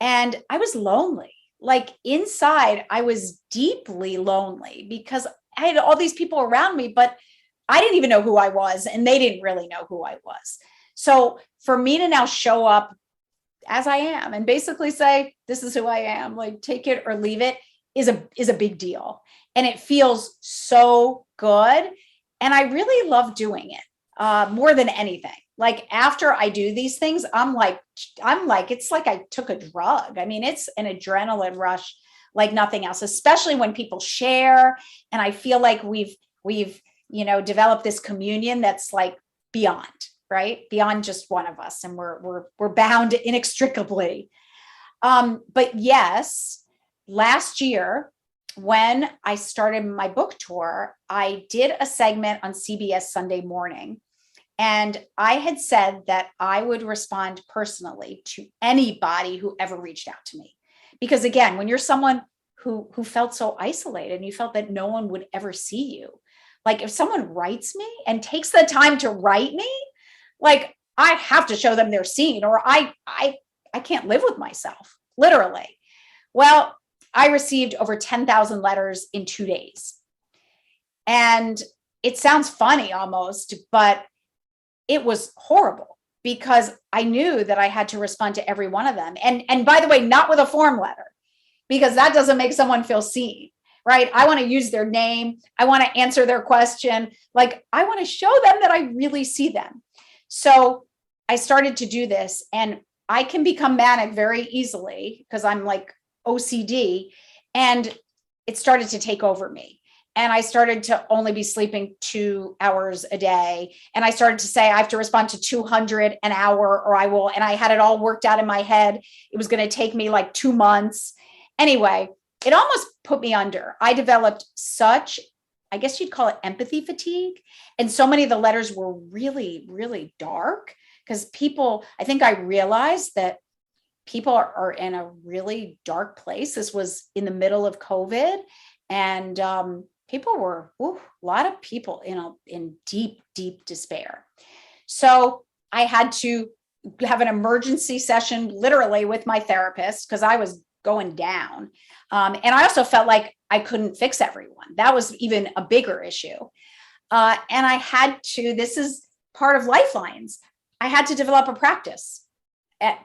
And I was lonely. Like, inside, I was deeply lonely because I had all these people around me, but I didn't even know who I was, and they didn't really know who I was. So for me to now show up as I am and basically say, this is who I am, like, take it or leave it, is a big deal. And it feels so good. And I really love doing it more than anything. Like, after I do these things, I'm like, it's like I took a drug. I mean, it's an adrenaline rush like nothing else, especially when people share. And I feel like we've developed this communion that's like beyond, right? Beyond just one of us. And we're bound inextricably. But yes, last year, when I started my book tour, I did a segment on CBS Sunday Morning. And I had said that I would respond personally to anybody who ever reached out to me. Because again, when you're someone who felt so isolated and you felt that no one would ever see you, like, if someone writes me and takes the time to write me, like, I have to show them they're seen, or I can't live with myself, literally. Well, I received over 10,000 letters in 2 days. And it sounds funny almost, but it was horrible because I knew that I had to respond to every one of them. And by the way, not with a form letter, because that doesn't make someone feel seen, right? I want to use their name. I want to answer their question. Like, I want to show them that I really see them. So I started to do this, and I can become manic very easily because I'm like OCD, and it started to take over me. And I started to only be sleeping 2 hours a day. And I started to say, I have to respond to 200 an hour or I will. And I had it all worked out in my head. It was going to take me like 2 months. Anyway, it almost put me under. I developed such, I guess you'd call it empathy fatigue. And so many of the letters were really, really dark because people, I think I realized that people are in a really dark place. This was in the middle of COVID, and people were, a lot of people in deep, deep despair. So I had to have an emergency session literally with my therapist because I was going down. And I also felt like I couldn't fix everyone. That was even a bigger issue. And I had to, this is part of LifeLines, I had to develop a practice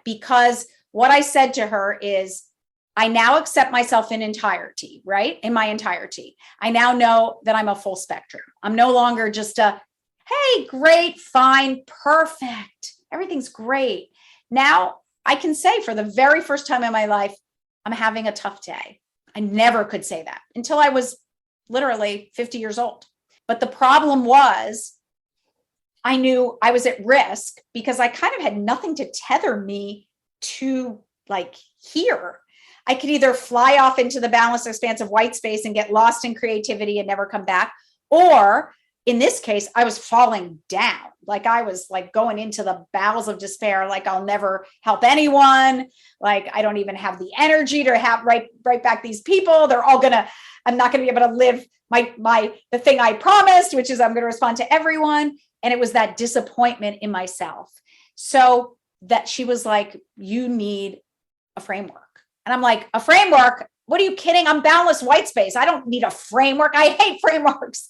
because what I said to her is, I now accept myself in entirety, right? In my entirety. I now know that I'm a full spectrum. I'm no longer just a, hey, great, fine, perfect. Everything's great. Now I can say for the very first time in my life, I'm having a tough day. I never could say that until I was literally 50 years old. But the problem was I knew I was at risk because I kind of had nothing to tether me to like here. I could either fly off into the boundless expanse of white space and get lost in creativity and never come back. Or in this case, I was falling down. Like I was like going into the bowels of despair. Like I'll never help anyone. Like I don't even have the energy to have right back these people. They're all I'm not going to be able to live the thing I promised, which is I'm going to respond to everyone. And it was that disappointment in myself. So that she was like, you need a framework. And I'm like, a framework? What are you kidding? I'm boundless white space. I don't need a framework. I hate frameworks.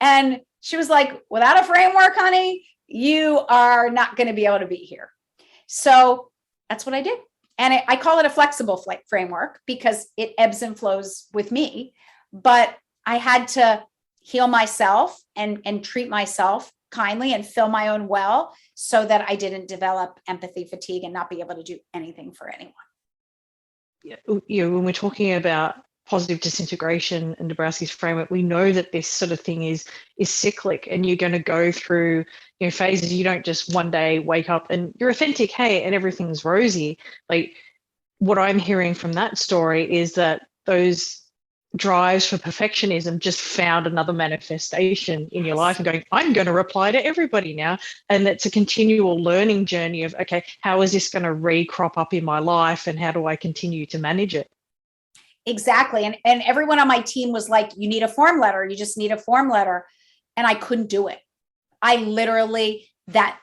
And she was like, without a framework, honey, you are not going to be able to be here. So that's what I did. And I call it a flexible framework because it ebbs and flows with me. But I had to heal myself and treat myself kindly and fill my own well so that I didn't develop empathy fatigue and not be able to do anything for anyone. Yeah, when we're talking about positive disintegration and Dąbrowski's framework, we know that this sort of thing is cyclic, and you're going to go through phases. You don't just one day wake up and you're authentic, hey, and everything's rosy. Like what I'm hearing from that story is that those drives for perfectionism just found another manifestation in your life and going, I'm going to reply to everybody now. And that's a continual learning journey of, okay, how is this going to re-crop up in my life and how do I continue to manage it? Exactly. And everyone on my team was like, you need a form letter. You just need a form letter. And I couldn't do it. I literally, that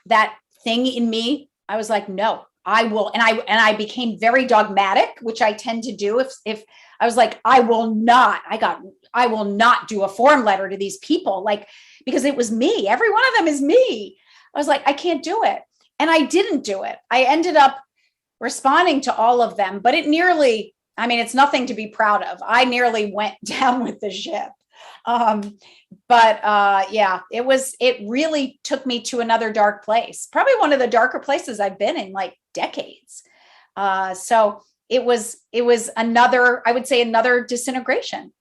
thing in me, I was like, no, I will. And I became very dogmatic, which I tend to do. If I was like, I will not do a form letter to these people, like, because it was me. Every one of them is me. I was like, I can't do it. And I didn't do it. I ended up responding to all of them, but it's nothing to be proud of. I nearly went down with the ship. It really took me to another dark place, probably one of the darker places I've been in like decades. So it was another, I would say another disintegration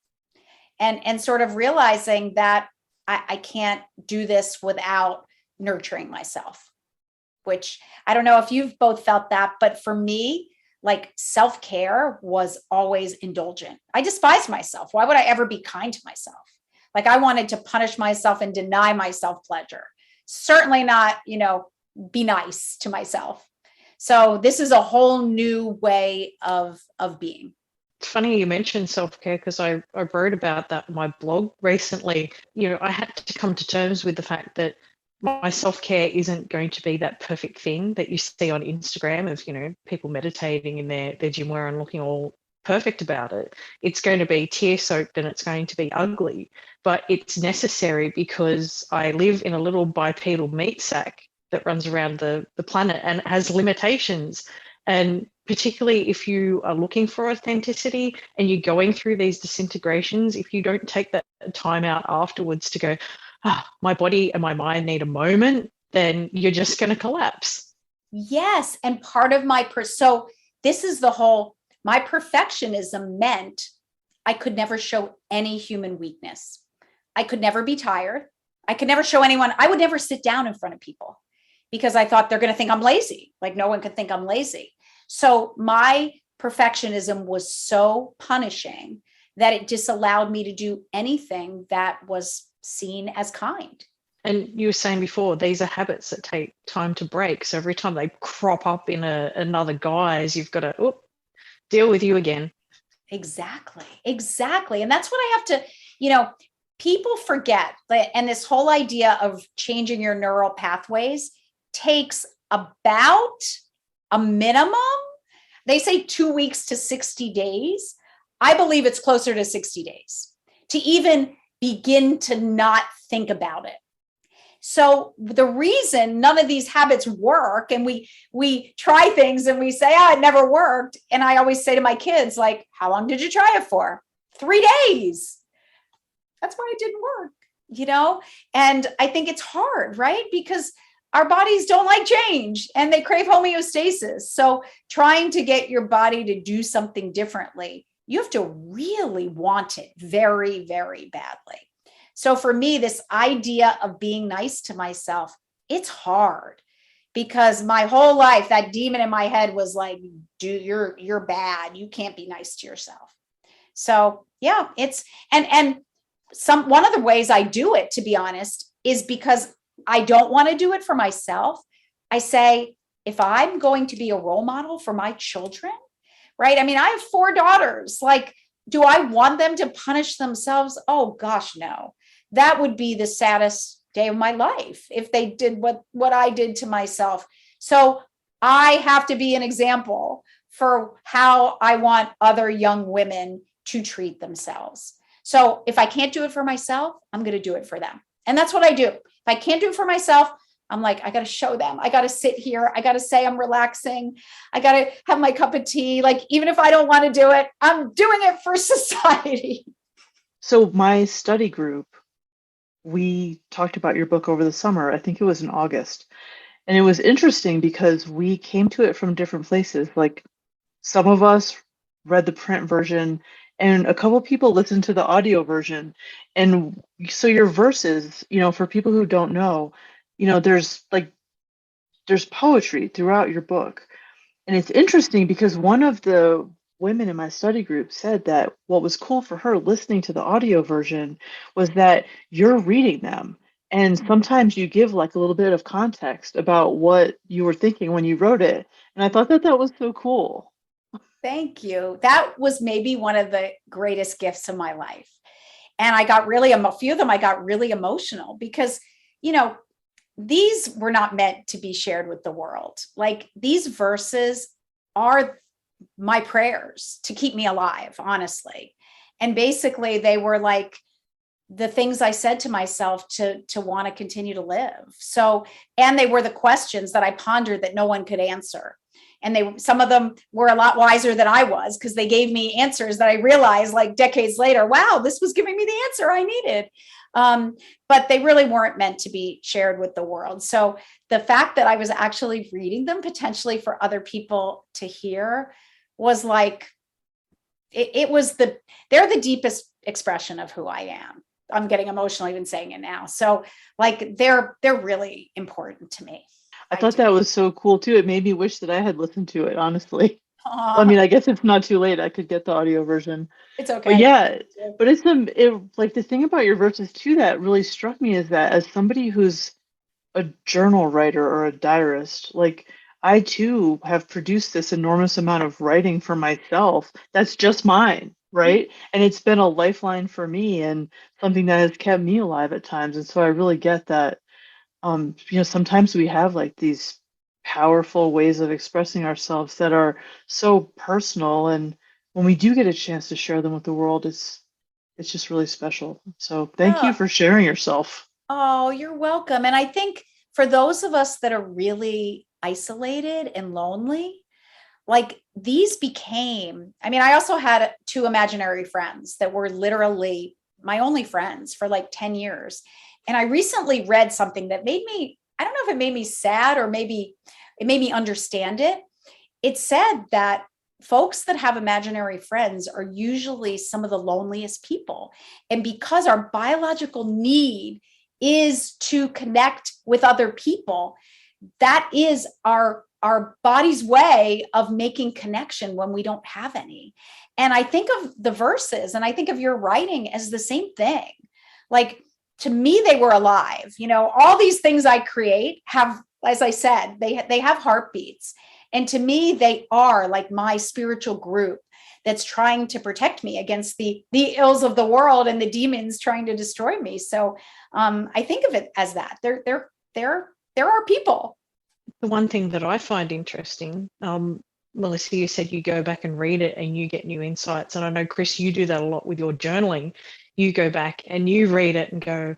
and sort of realizing that I can't do this without nurturing myself, which I don't know if you've both felt that, but for me, like self-care was always indulgent. I despised myself. Why would I ever be kind to myself? Like I wanted to punish myself and deny myself pleasure. Certainly not, be nice to myself. So this is a whole new way of being. It's funny you mentioned self-care because I wrote about that in my blog recently. I had to come to terms with the fact that my self-care isn't going to be that perfect thing that you see on Instagram of, people meditating in their gym wear and looking all perfect about it. It's going to be tear-soaked and it's going to be ugly, but it's necessary because I live in a little bipedal meat sack that runs around the planet and has limitations. And particularly if you are looking for authenticity and you're going through these disintegrations, if you don't take that time out afterwards to go, my body and my mind need a moment, then you're just going to collapse. Yes. And part of so this is my perfectionism meant I could never show any human weakness. I could never be tired. I could never show anyone. I would never sit down in front of people because I thought they're going to think I'm lazy. Like no one could think I'm lazy. So my perfectionism was so punishing that it disallowed me to do anything that was seen as kind. And you were saying before, these are habits that take time to break. So every time they crop up in another guise, you've got to deal with you again. Exactly. And that's what I have to, people forget that, and this whole idea of changing your neural pathways takes about a minimum. They say 2 weeks to 60 days. I believe it's closer to 60 days to even begin to not think about it. So the reason none of these habits work, and we try things and we say, it never worked. And I always say to my kids, like, how long did you try it for? 3 days. That's why it didn't work, And I think it's hard, right? Because our bodies don't like change and they crave homeostasis. So trying to get your body to do something differently, you have to really want it very, very badly. So for me, this idea of being nice to myself, it's hard because my whole life, that demon in my head was like, you're bad. You can't be nice to yourself. So yeah, and one of the ways I do it, to be honest, is because I don't want to do it for myself. I say, if I'm going to be a role model for my children, right? I mean, I have 4 daughters. Like, do I want them to punish themselves? Oh gosh, no. That would be the saddest day of my life if they did what I did to myself. So I have to be an example for how I want other young women to treat themselves. So if I can't do it for myself, I'm going to do it for them. And that's what I do. If I can't do it for myself, I'm like, I got to show them. I got to sit here. I got to say I'm relaxing. I got to have my cup of tea. Like, even if I don't want to do it, I'm doing it for society. So my study group, we talked about your book over the summer. I think it was in August. And it was interesting because we came to it from different places. Like, some of us read the print version and a couple people listened to the audio version. And so your verses, for people who don't know, there's poetry throughout your book. And it's interesting because one of the women in my study group said that what was cool for her listening to the audio version was that you're reading them. And sometimes you give like a little bit of context about what you were thinking when you wrote it. And I thought that was so cool. Thank you. That was maybe one of the greatest gifts of my life. And I got a few of them, I got really emotional because, these were not meant to be shared with the world. Like, these verses are my prayers to keep me alive, honestly. And basically they were like the things I said to myself to want to continue to live. So, and they were the questions that I pondered that no one could answer. And some of them were a lot wiser than I was because they gave me answers that I realized like decades later, wow, this was giving me the answer I needed. But they really weren't meant to be shared with the world. So the fact that I was actually reading them potentially for other people to hear was like, they're the deepest expression of who I am. I'm getting emotional even saying it now. So like, they're really important to me. I thought that was so cool too. It made me wish that I had listened to it, honestly. Aww. I mean, I guess it's not too late. I could get the audio version. It's okay. But yeah, but like the thing about your verses too that really struck me is that as somebody who's a journal writer or a diarist, like, I too have produced this enormous amount of writing for myself that's just mine, right? And it's been a lifeline for me and something that has kept me alive at times. And so I really get that. Sometimes we have like these powerful ways of expressing ourselves that are so personal, and when we do get a chance to share them with the world, it's just really special. So thank you for sharing yourself. Oh, you're welcome. And I think for those of us that are really isolated and lonely, like, these became, I also had 2 imaginary friends that were literally my only friends for like 10 years. And I recently read something that made me, I don't know if it made me sad or maybe it made me understand it. It said that folks that have imaginary friends are usually some of the loneliest people. And because our biological need is to connect with other people, that is our our body's way of making connection when we don't have any. And I think of the verses and I think of your writing as the same thing. Like, to me, they were alive. All these things I create have, as I said, they have heartbeats. And to me, they are like my spiritual group that's trying to protect me against the ills of the world and the demons trying to destroy me. So I think of it as that. They're our people. The one thing that I find interesting, Melissa, you said you go back and read it and you get new insights. And I know, Chris, you do that a lot with your journaling. You go back and you read it and go,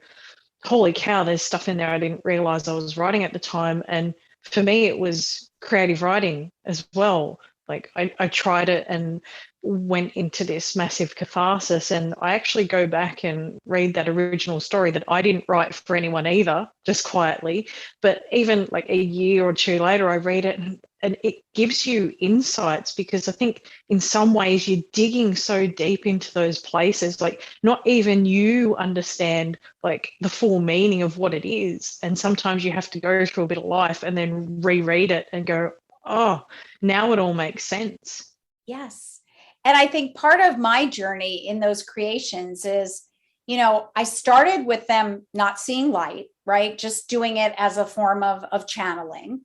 holy cow, there's stuff in there I didn't realize I was writing at the time. And for me, it was creative writing as well. Like I tried it and went into this massive catharsis, and I actually go back and read that original story that I didn't write for anyone either, just quietly. But even like a year or two later, I read it and it gives you insights, because I think in some ways you're digging so deep into those places, like not even you understand like the full meaning of what it is. And sometimes you have to go through a bit of life and then reread it and go, oh, now it all makes sense. Yes. And I think part of my journey in those creations is, I started with them not seeing light, right? Just doing it as a form of channeling.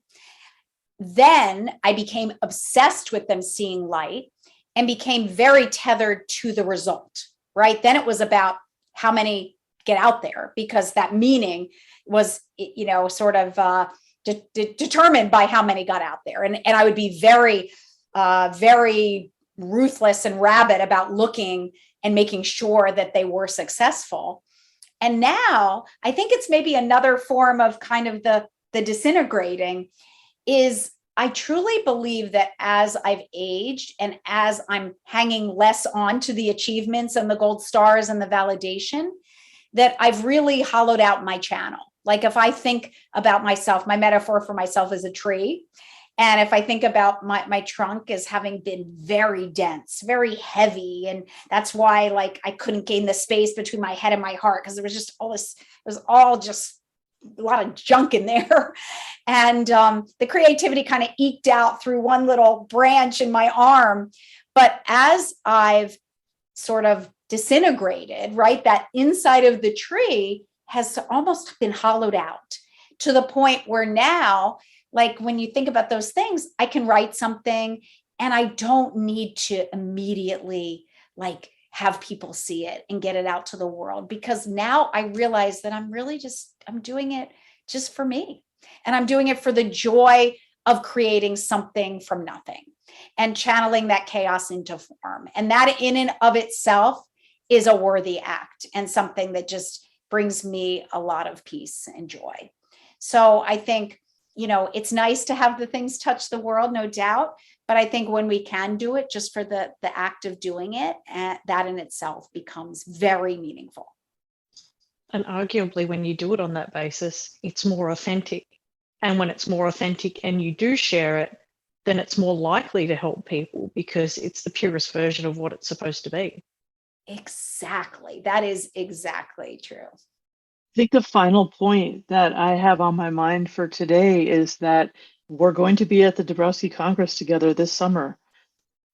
Then I became obsessed with them seeing light and became very tethered to the result, right? Then it was about how many get out there, because that meaning was, sort of determined by how many got out there. And I would be very, very ruthless and rabid about looking and making sure that they were successful. And now I think it's maybe another form of kind of the disintegrating is I truly believe that as I've aged and as I'm hanging less on to the achievements and the gold stars and the validation, that I've really hollowed out my channel. Like if I think about myself, my metaphor for myself is a tree. And if I think about my trunk as having been very dense, very heavy, and that's why like I couldn't gain the space between my head and my heart, because there was just all this, it was all just a lot of junk in there. And the creativity kind of eked out through one little branch in my arm. But as I've sort of disintegrated, right, that inside of the tree has almost been hollowed out to the point where now, like when you think about those things, I can write something and I don't need to immediately like have people see it and get it out to the world, because now I realize that I'm doing it just for me. And I'm doing it for the joy of creating something from nothing and channeling that chaos into form. And that in and of itself is a worthy act and something that just brings me a lot of peace and joy. So I think, it's nice to have the things touch the world, no doubt. But I think when we can do it just for the act of doing it, that in itself becomes very meaningful. And arguably, when you do it on that basis, it's more authentic. And when it's more authentic and you do share it, then it's more likely to help people because it's the purest version of what it's supposed to be. Exactly. That is exactly true. I think the final point that I have on my mind for today is that we're going to be at the Dąbrowski Congress together this summer.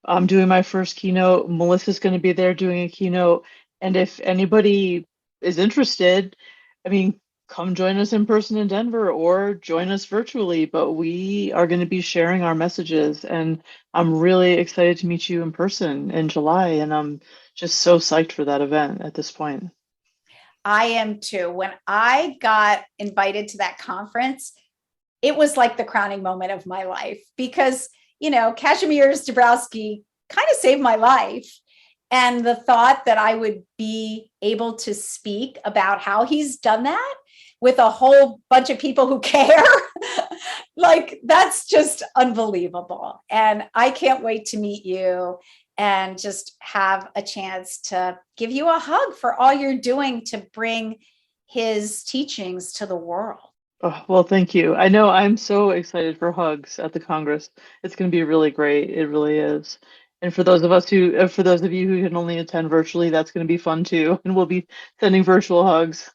I'm doing my first keynote. Melissa's going to be there doing a keynote. And if anybody is interested, come join us in person in Denver or join us virtually. But we are going to be sharing our messages. And I'm really excited to meet you in person in July. And I'm just so psyched for that event at this point. I am too. When I got invited to that conference, it was like the crowning moment of my life because, Kazimierz Dąbrowski kind of saved my life. And the thought that I would be able to speak about how he's done that with a whole bunch of people who care, like that's just unbelievable. And I can't wait to meet you and just have a chance to give you a hug for all you're doing to bring his teachings to the world. Oh, well, thank you. I know I'm so excited for hugs at the Congress. It's going to be really great. It really is. And for those of you who can only attend virtually, that's going to be fun too. And we'll be sending virtual hugs.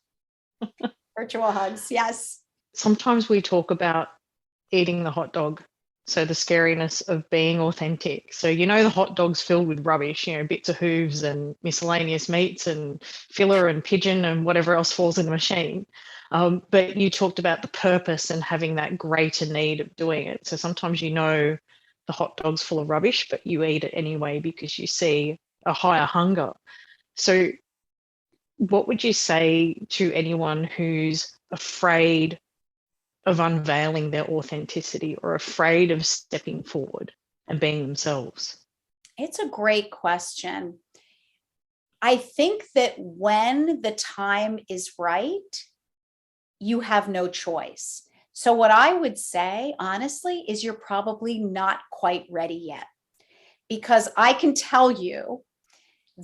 Virtual hugs, yes. Sometimes we talk about eating the hot dog. So the scariness of being authentic. So, the hot dog's filled with rubbish, bits of hooves and miscellaneous meats and filler and pigeon and whatever else falls in the machine. But you talked about the purpose and having that greater need of doing it. So sometimes the hot dog's full of rubbish, but you eat it anyway because you see a higher hunger. So what would you say to anyone who's afraid of unveiling their authenticity or afraid of stepping forward and being themselves? It's a great question. I think that when the time is right, you have no choice. So what I would say, honestly, is you're probably not quite ready yet. Because I can tell you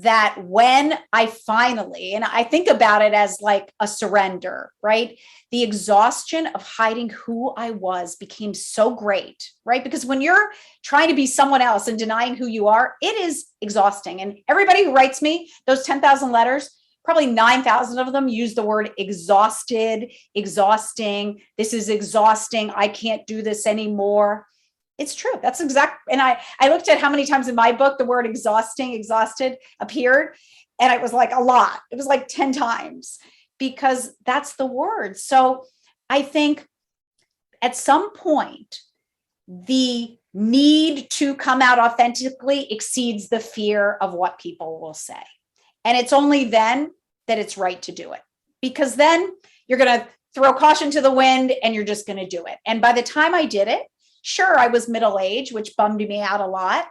that when I finally, and I think about it as like a surrender, right? The exhaustion of hiding who I was became so great, right? Because when you're trying to be someone else and denying who you are, it is exhausting. And everybody who writes me those 10,000 letters, probably 9,000 of them use the word exhausted, exhausting. This is exhausting. I can't do this anymore. It's true. That's exact. And I looked at how many times in my book the word exhausted appeared. And it was like a lot. It was like 10 times because that's the word. So I think at some point, the need to come out authentically exceeds the fear of what people will say. And it's only then that it's right to do it, because then you're going to throw caution to the wind and you're just going to do it. And by the time I did it, sure, I was middle-aged, which bummed me out a lot,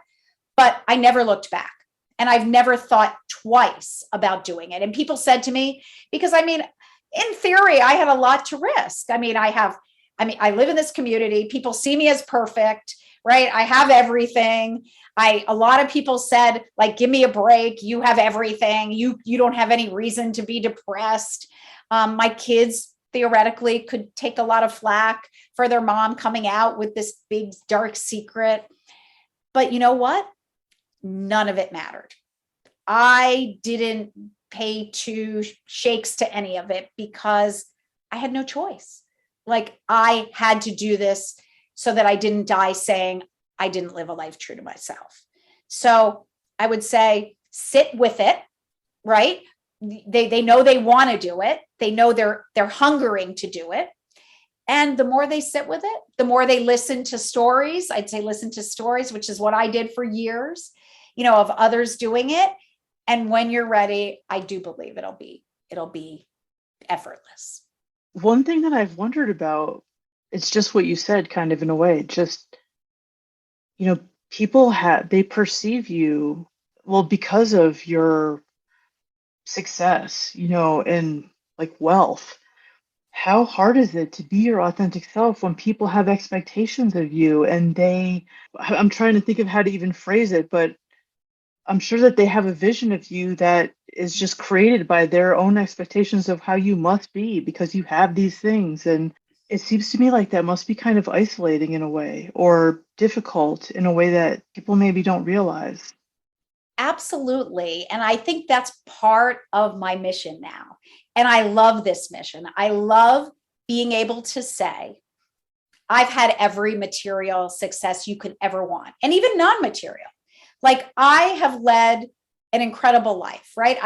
but I never looked back. And I've never thought twice about doing it. And people said to me, because in theory, I had a lot to risk. I live in this community. People see me as perfect, right? I have everything. A lot of people said, like, give me a break. You have everything. You don't have any reason to be depressed. My kids theoretically could take a lot of flack for their mom coming out with this big dark secret. But you know what? None of it mattered. I didn't pay two shakes to any of it because I had no choice. Like, I had to do this so that I didn't die saying I didn't live a life true to myself. So I would say sit with it, right? They know they want to do it. They know they're hungering to do it. And the more they sit with it, the more they listen to stories. I'd say listen to stories, which is what I did for years, of others doing it. And when you're ready, I do believe it'll be effortless. One thing that I've wondered about, it's just what you said, kind of in a way, just, people they perceive you, well, because of your success, and like wealth. How hard is it to be your authentic self when people have expectations of you and I'm trying to think of how to even phrase it, but I'm sure that they have a vision of you that is just created by their own expectations of how you must be because you have these things. And it seems to me like that must be kind of isolating in a way, or difficult in a way that people maybe don't realize. Absolutely. And I think that's part of my mission now. And I love this mission. I love being able to say, I've had every material success you could ever want, and even non-material. Like, I have led an incredible life, right?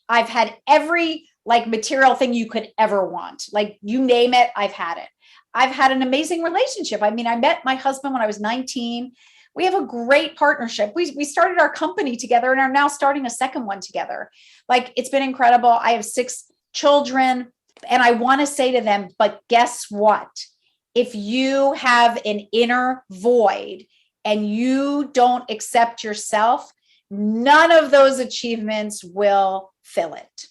I've had every material thing you could ever want. Like, you name it, I've had it. I've had an amazing relationship. I met my husband when I was 19. We have a great partnership. We started our company together and are now starting a second one together. It's been incredible. I have 6 children, and I want to say to them, but guess what? If you have an inner void and you don't accept yourself, none of those achievements will fill it.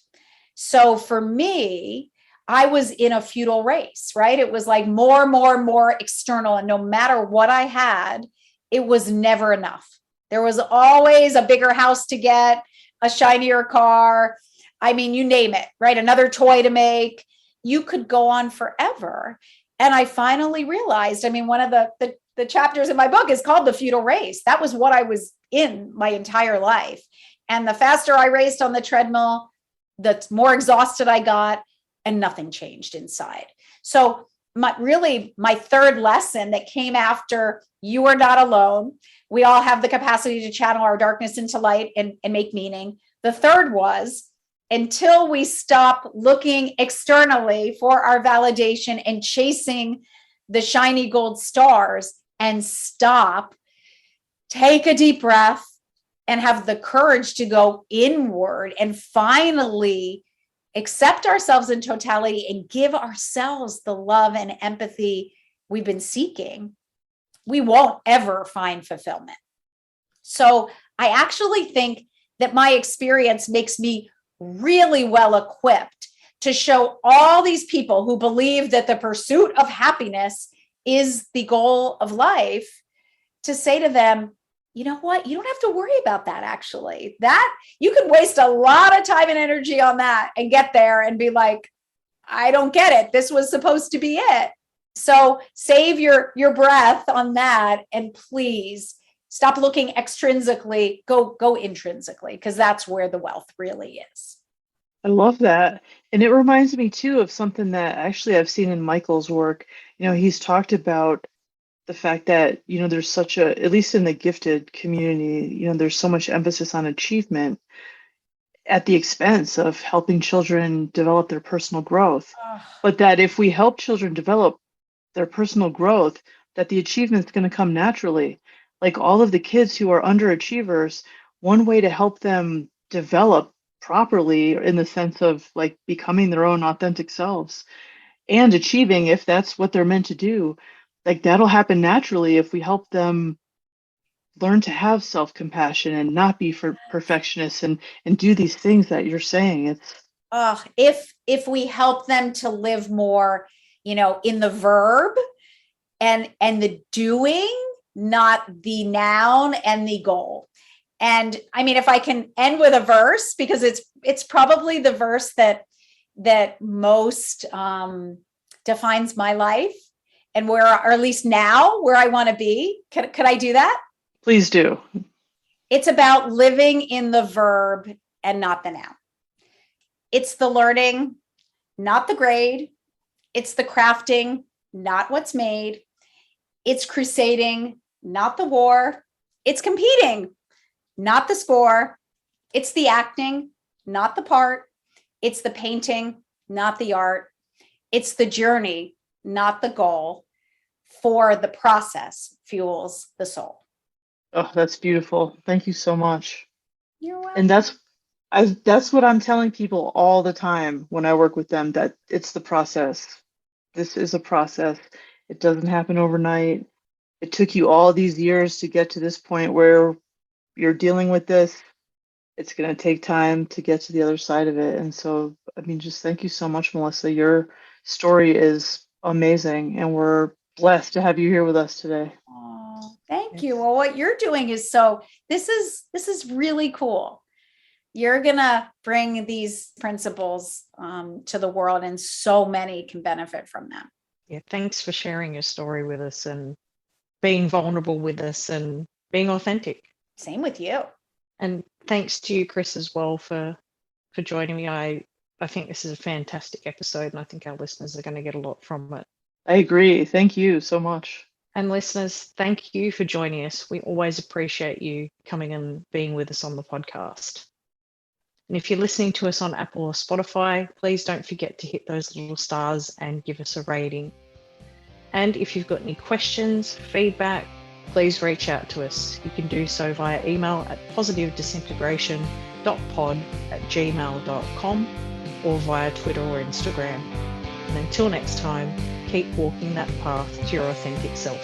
So for me, I was in a futile race, right? It was like more external. And no matter what I had, it was never enough. There was always a bigger house to get, a shinier car. You name it, right? Another toy to make. You could go on forever. And I finally realized, one of the chapters in my book is called The Futile Race. That was what I was in my entire life. And the faster I raced on the treadmill, the more exhausted I got, and nothing changed inside. So my third lesson that came after you are not alone. We all have the capacity to channel our darkness into light and make meaning. The third was, until we stop looking externally for our validation and chasing the shiny gold stars and stop, take a deep breath and have the courage to go inward and finally accept ourselves in totality and give ourselves the love and empathy we've been seeking, we won't ever find fulfillment. So I actually think that my experience makes me really well equipped to show all these people who believe that the pursuit of happiness is the goal of life, to say to them, you know what? You don't have to worry about that. Actually, that you could waste a lot of time and energy on that and get there and be like, I don't get it. This was supposed to be it. So save your breath on that. And please stop looking extrinsically, go intrinsically, because that's where the wealth really is. I love that. And it reminds me too of something that actually I've seen in Michael's work. He's talked about the fact that, there's such a, at least in the gifted community, there's so much emphasis on achievement at the expense of helping children develop their personal growth. But that if we help children develop their personal growth, that the achievement's going to come naturally. Like all of the kids who are underachievers, one way to help them develop properly in the sense of like becoming their own authentic selves and achieving, if that's what they're meant to do, like that'll happen naturally if we help them learn to have self-compassion and not be for perfectionists and do these things that you're saying. It's if we help them to live more, in the verb and the doing, not the noun and the goal. And I mean, if I can end with a verse, because it's probably the verse that most defines my life and where, or at least now, where I want to be. Could I do that? Please do. It's about living in the verb and not the noun. It's the learning, not the grade. It's the crafting, not what's made. It's crusading, not the war. It's competing, not the score. It's the acting, not the part. It's the painting, not the art. It's the journey, not the goal. For the process fuels the soul. Oh, that's beautiful. Thank you so much. You're welcome. And that's what I'm telling people all the time when I work with them, that it's the process. This is a process. It doesn't happen overnight. It took you all these years to get to this point where you're dealing with this. It's going to take time to get to the other side of it. And so, I mean, just thank you so much, Melissa. Your story is amazing, and we're blessed to have you here with us today. Oh, thank you. Well, what you're doing is this is really cool. You're going to bring these principles to the world, and so many can benefit from them. Yeah, thanks for sharing your story with us and being vulnerable with us and being authentic. Same with you. And thanks to you, Chris, as well for joining me. I think this is a fantastic episode, and I think our listeners are going to get a lot from it. I agree. Thank you so much. And listeners, thank you for joining us. We always appreciate you coming and being with us on the podcast. And if you're listening to us on Apple or Spotify, please don't forget to hit those little stars and give us a rating. And if you've got any questions, feedback, please reach out to us. You can do so via email at positivedisimpligration.pod@gmail.com or via Twitter or Instagram. And until next time, keep walking that path to your authentic self.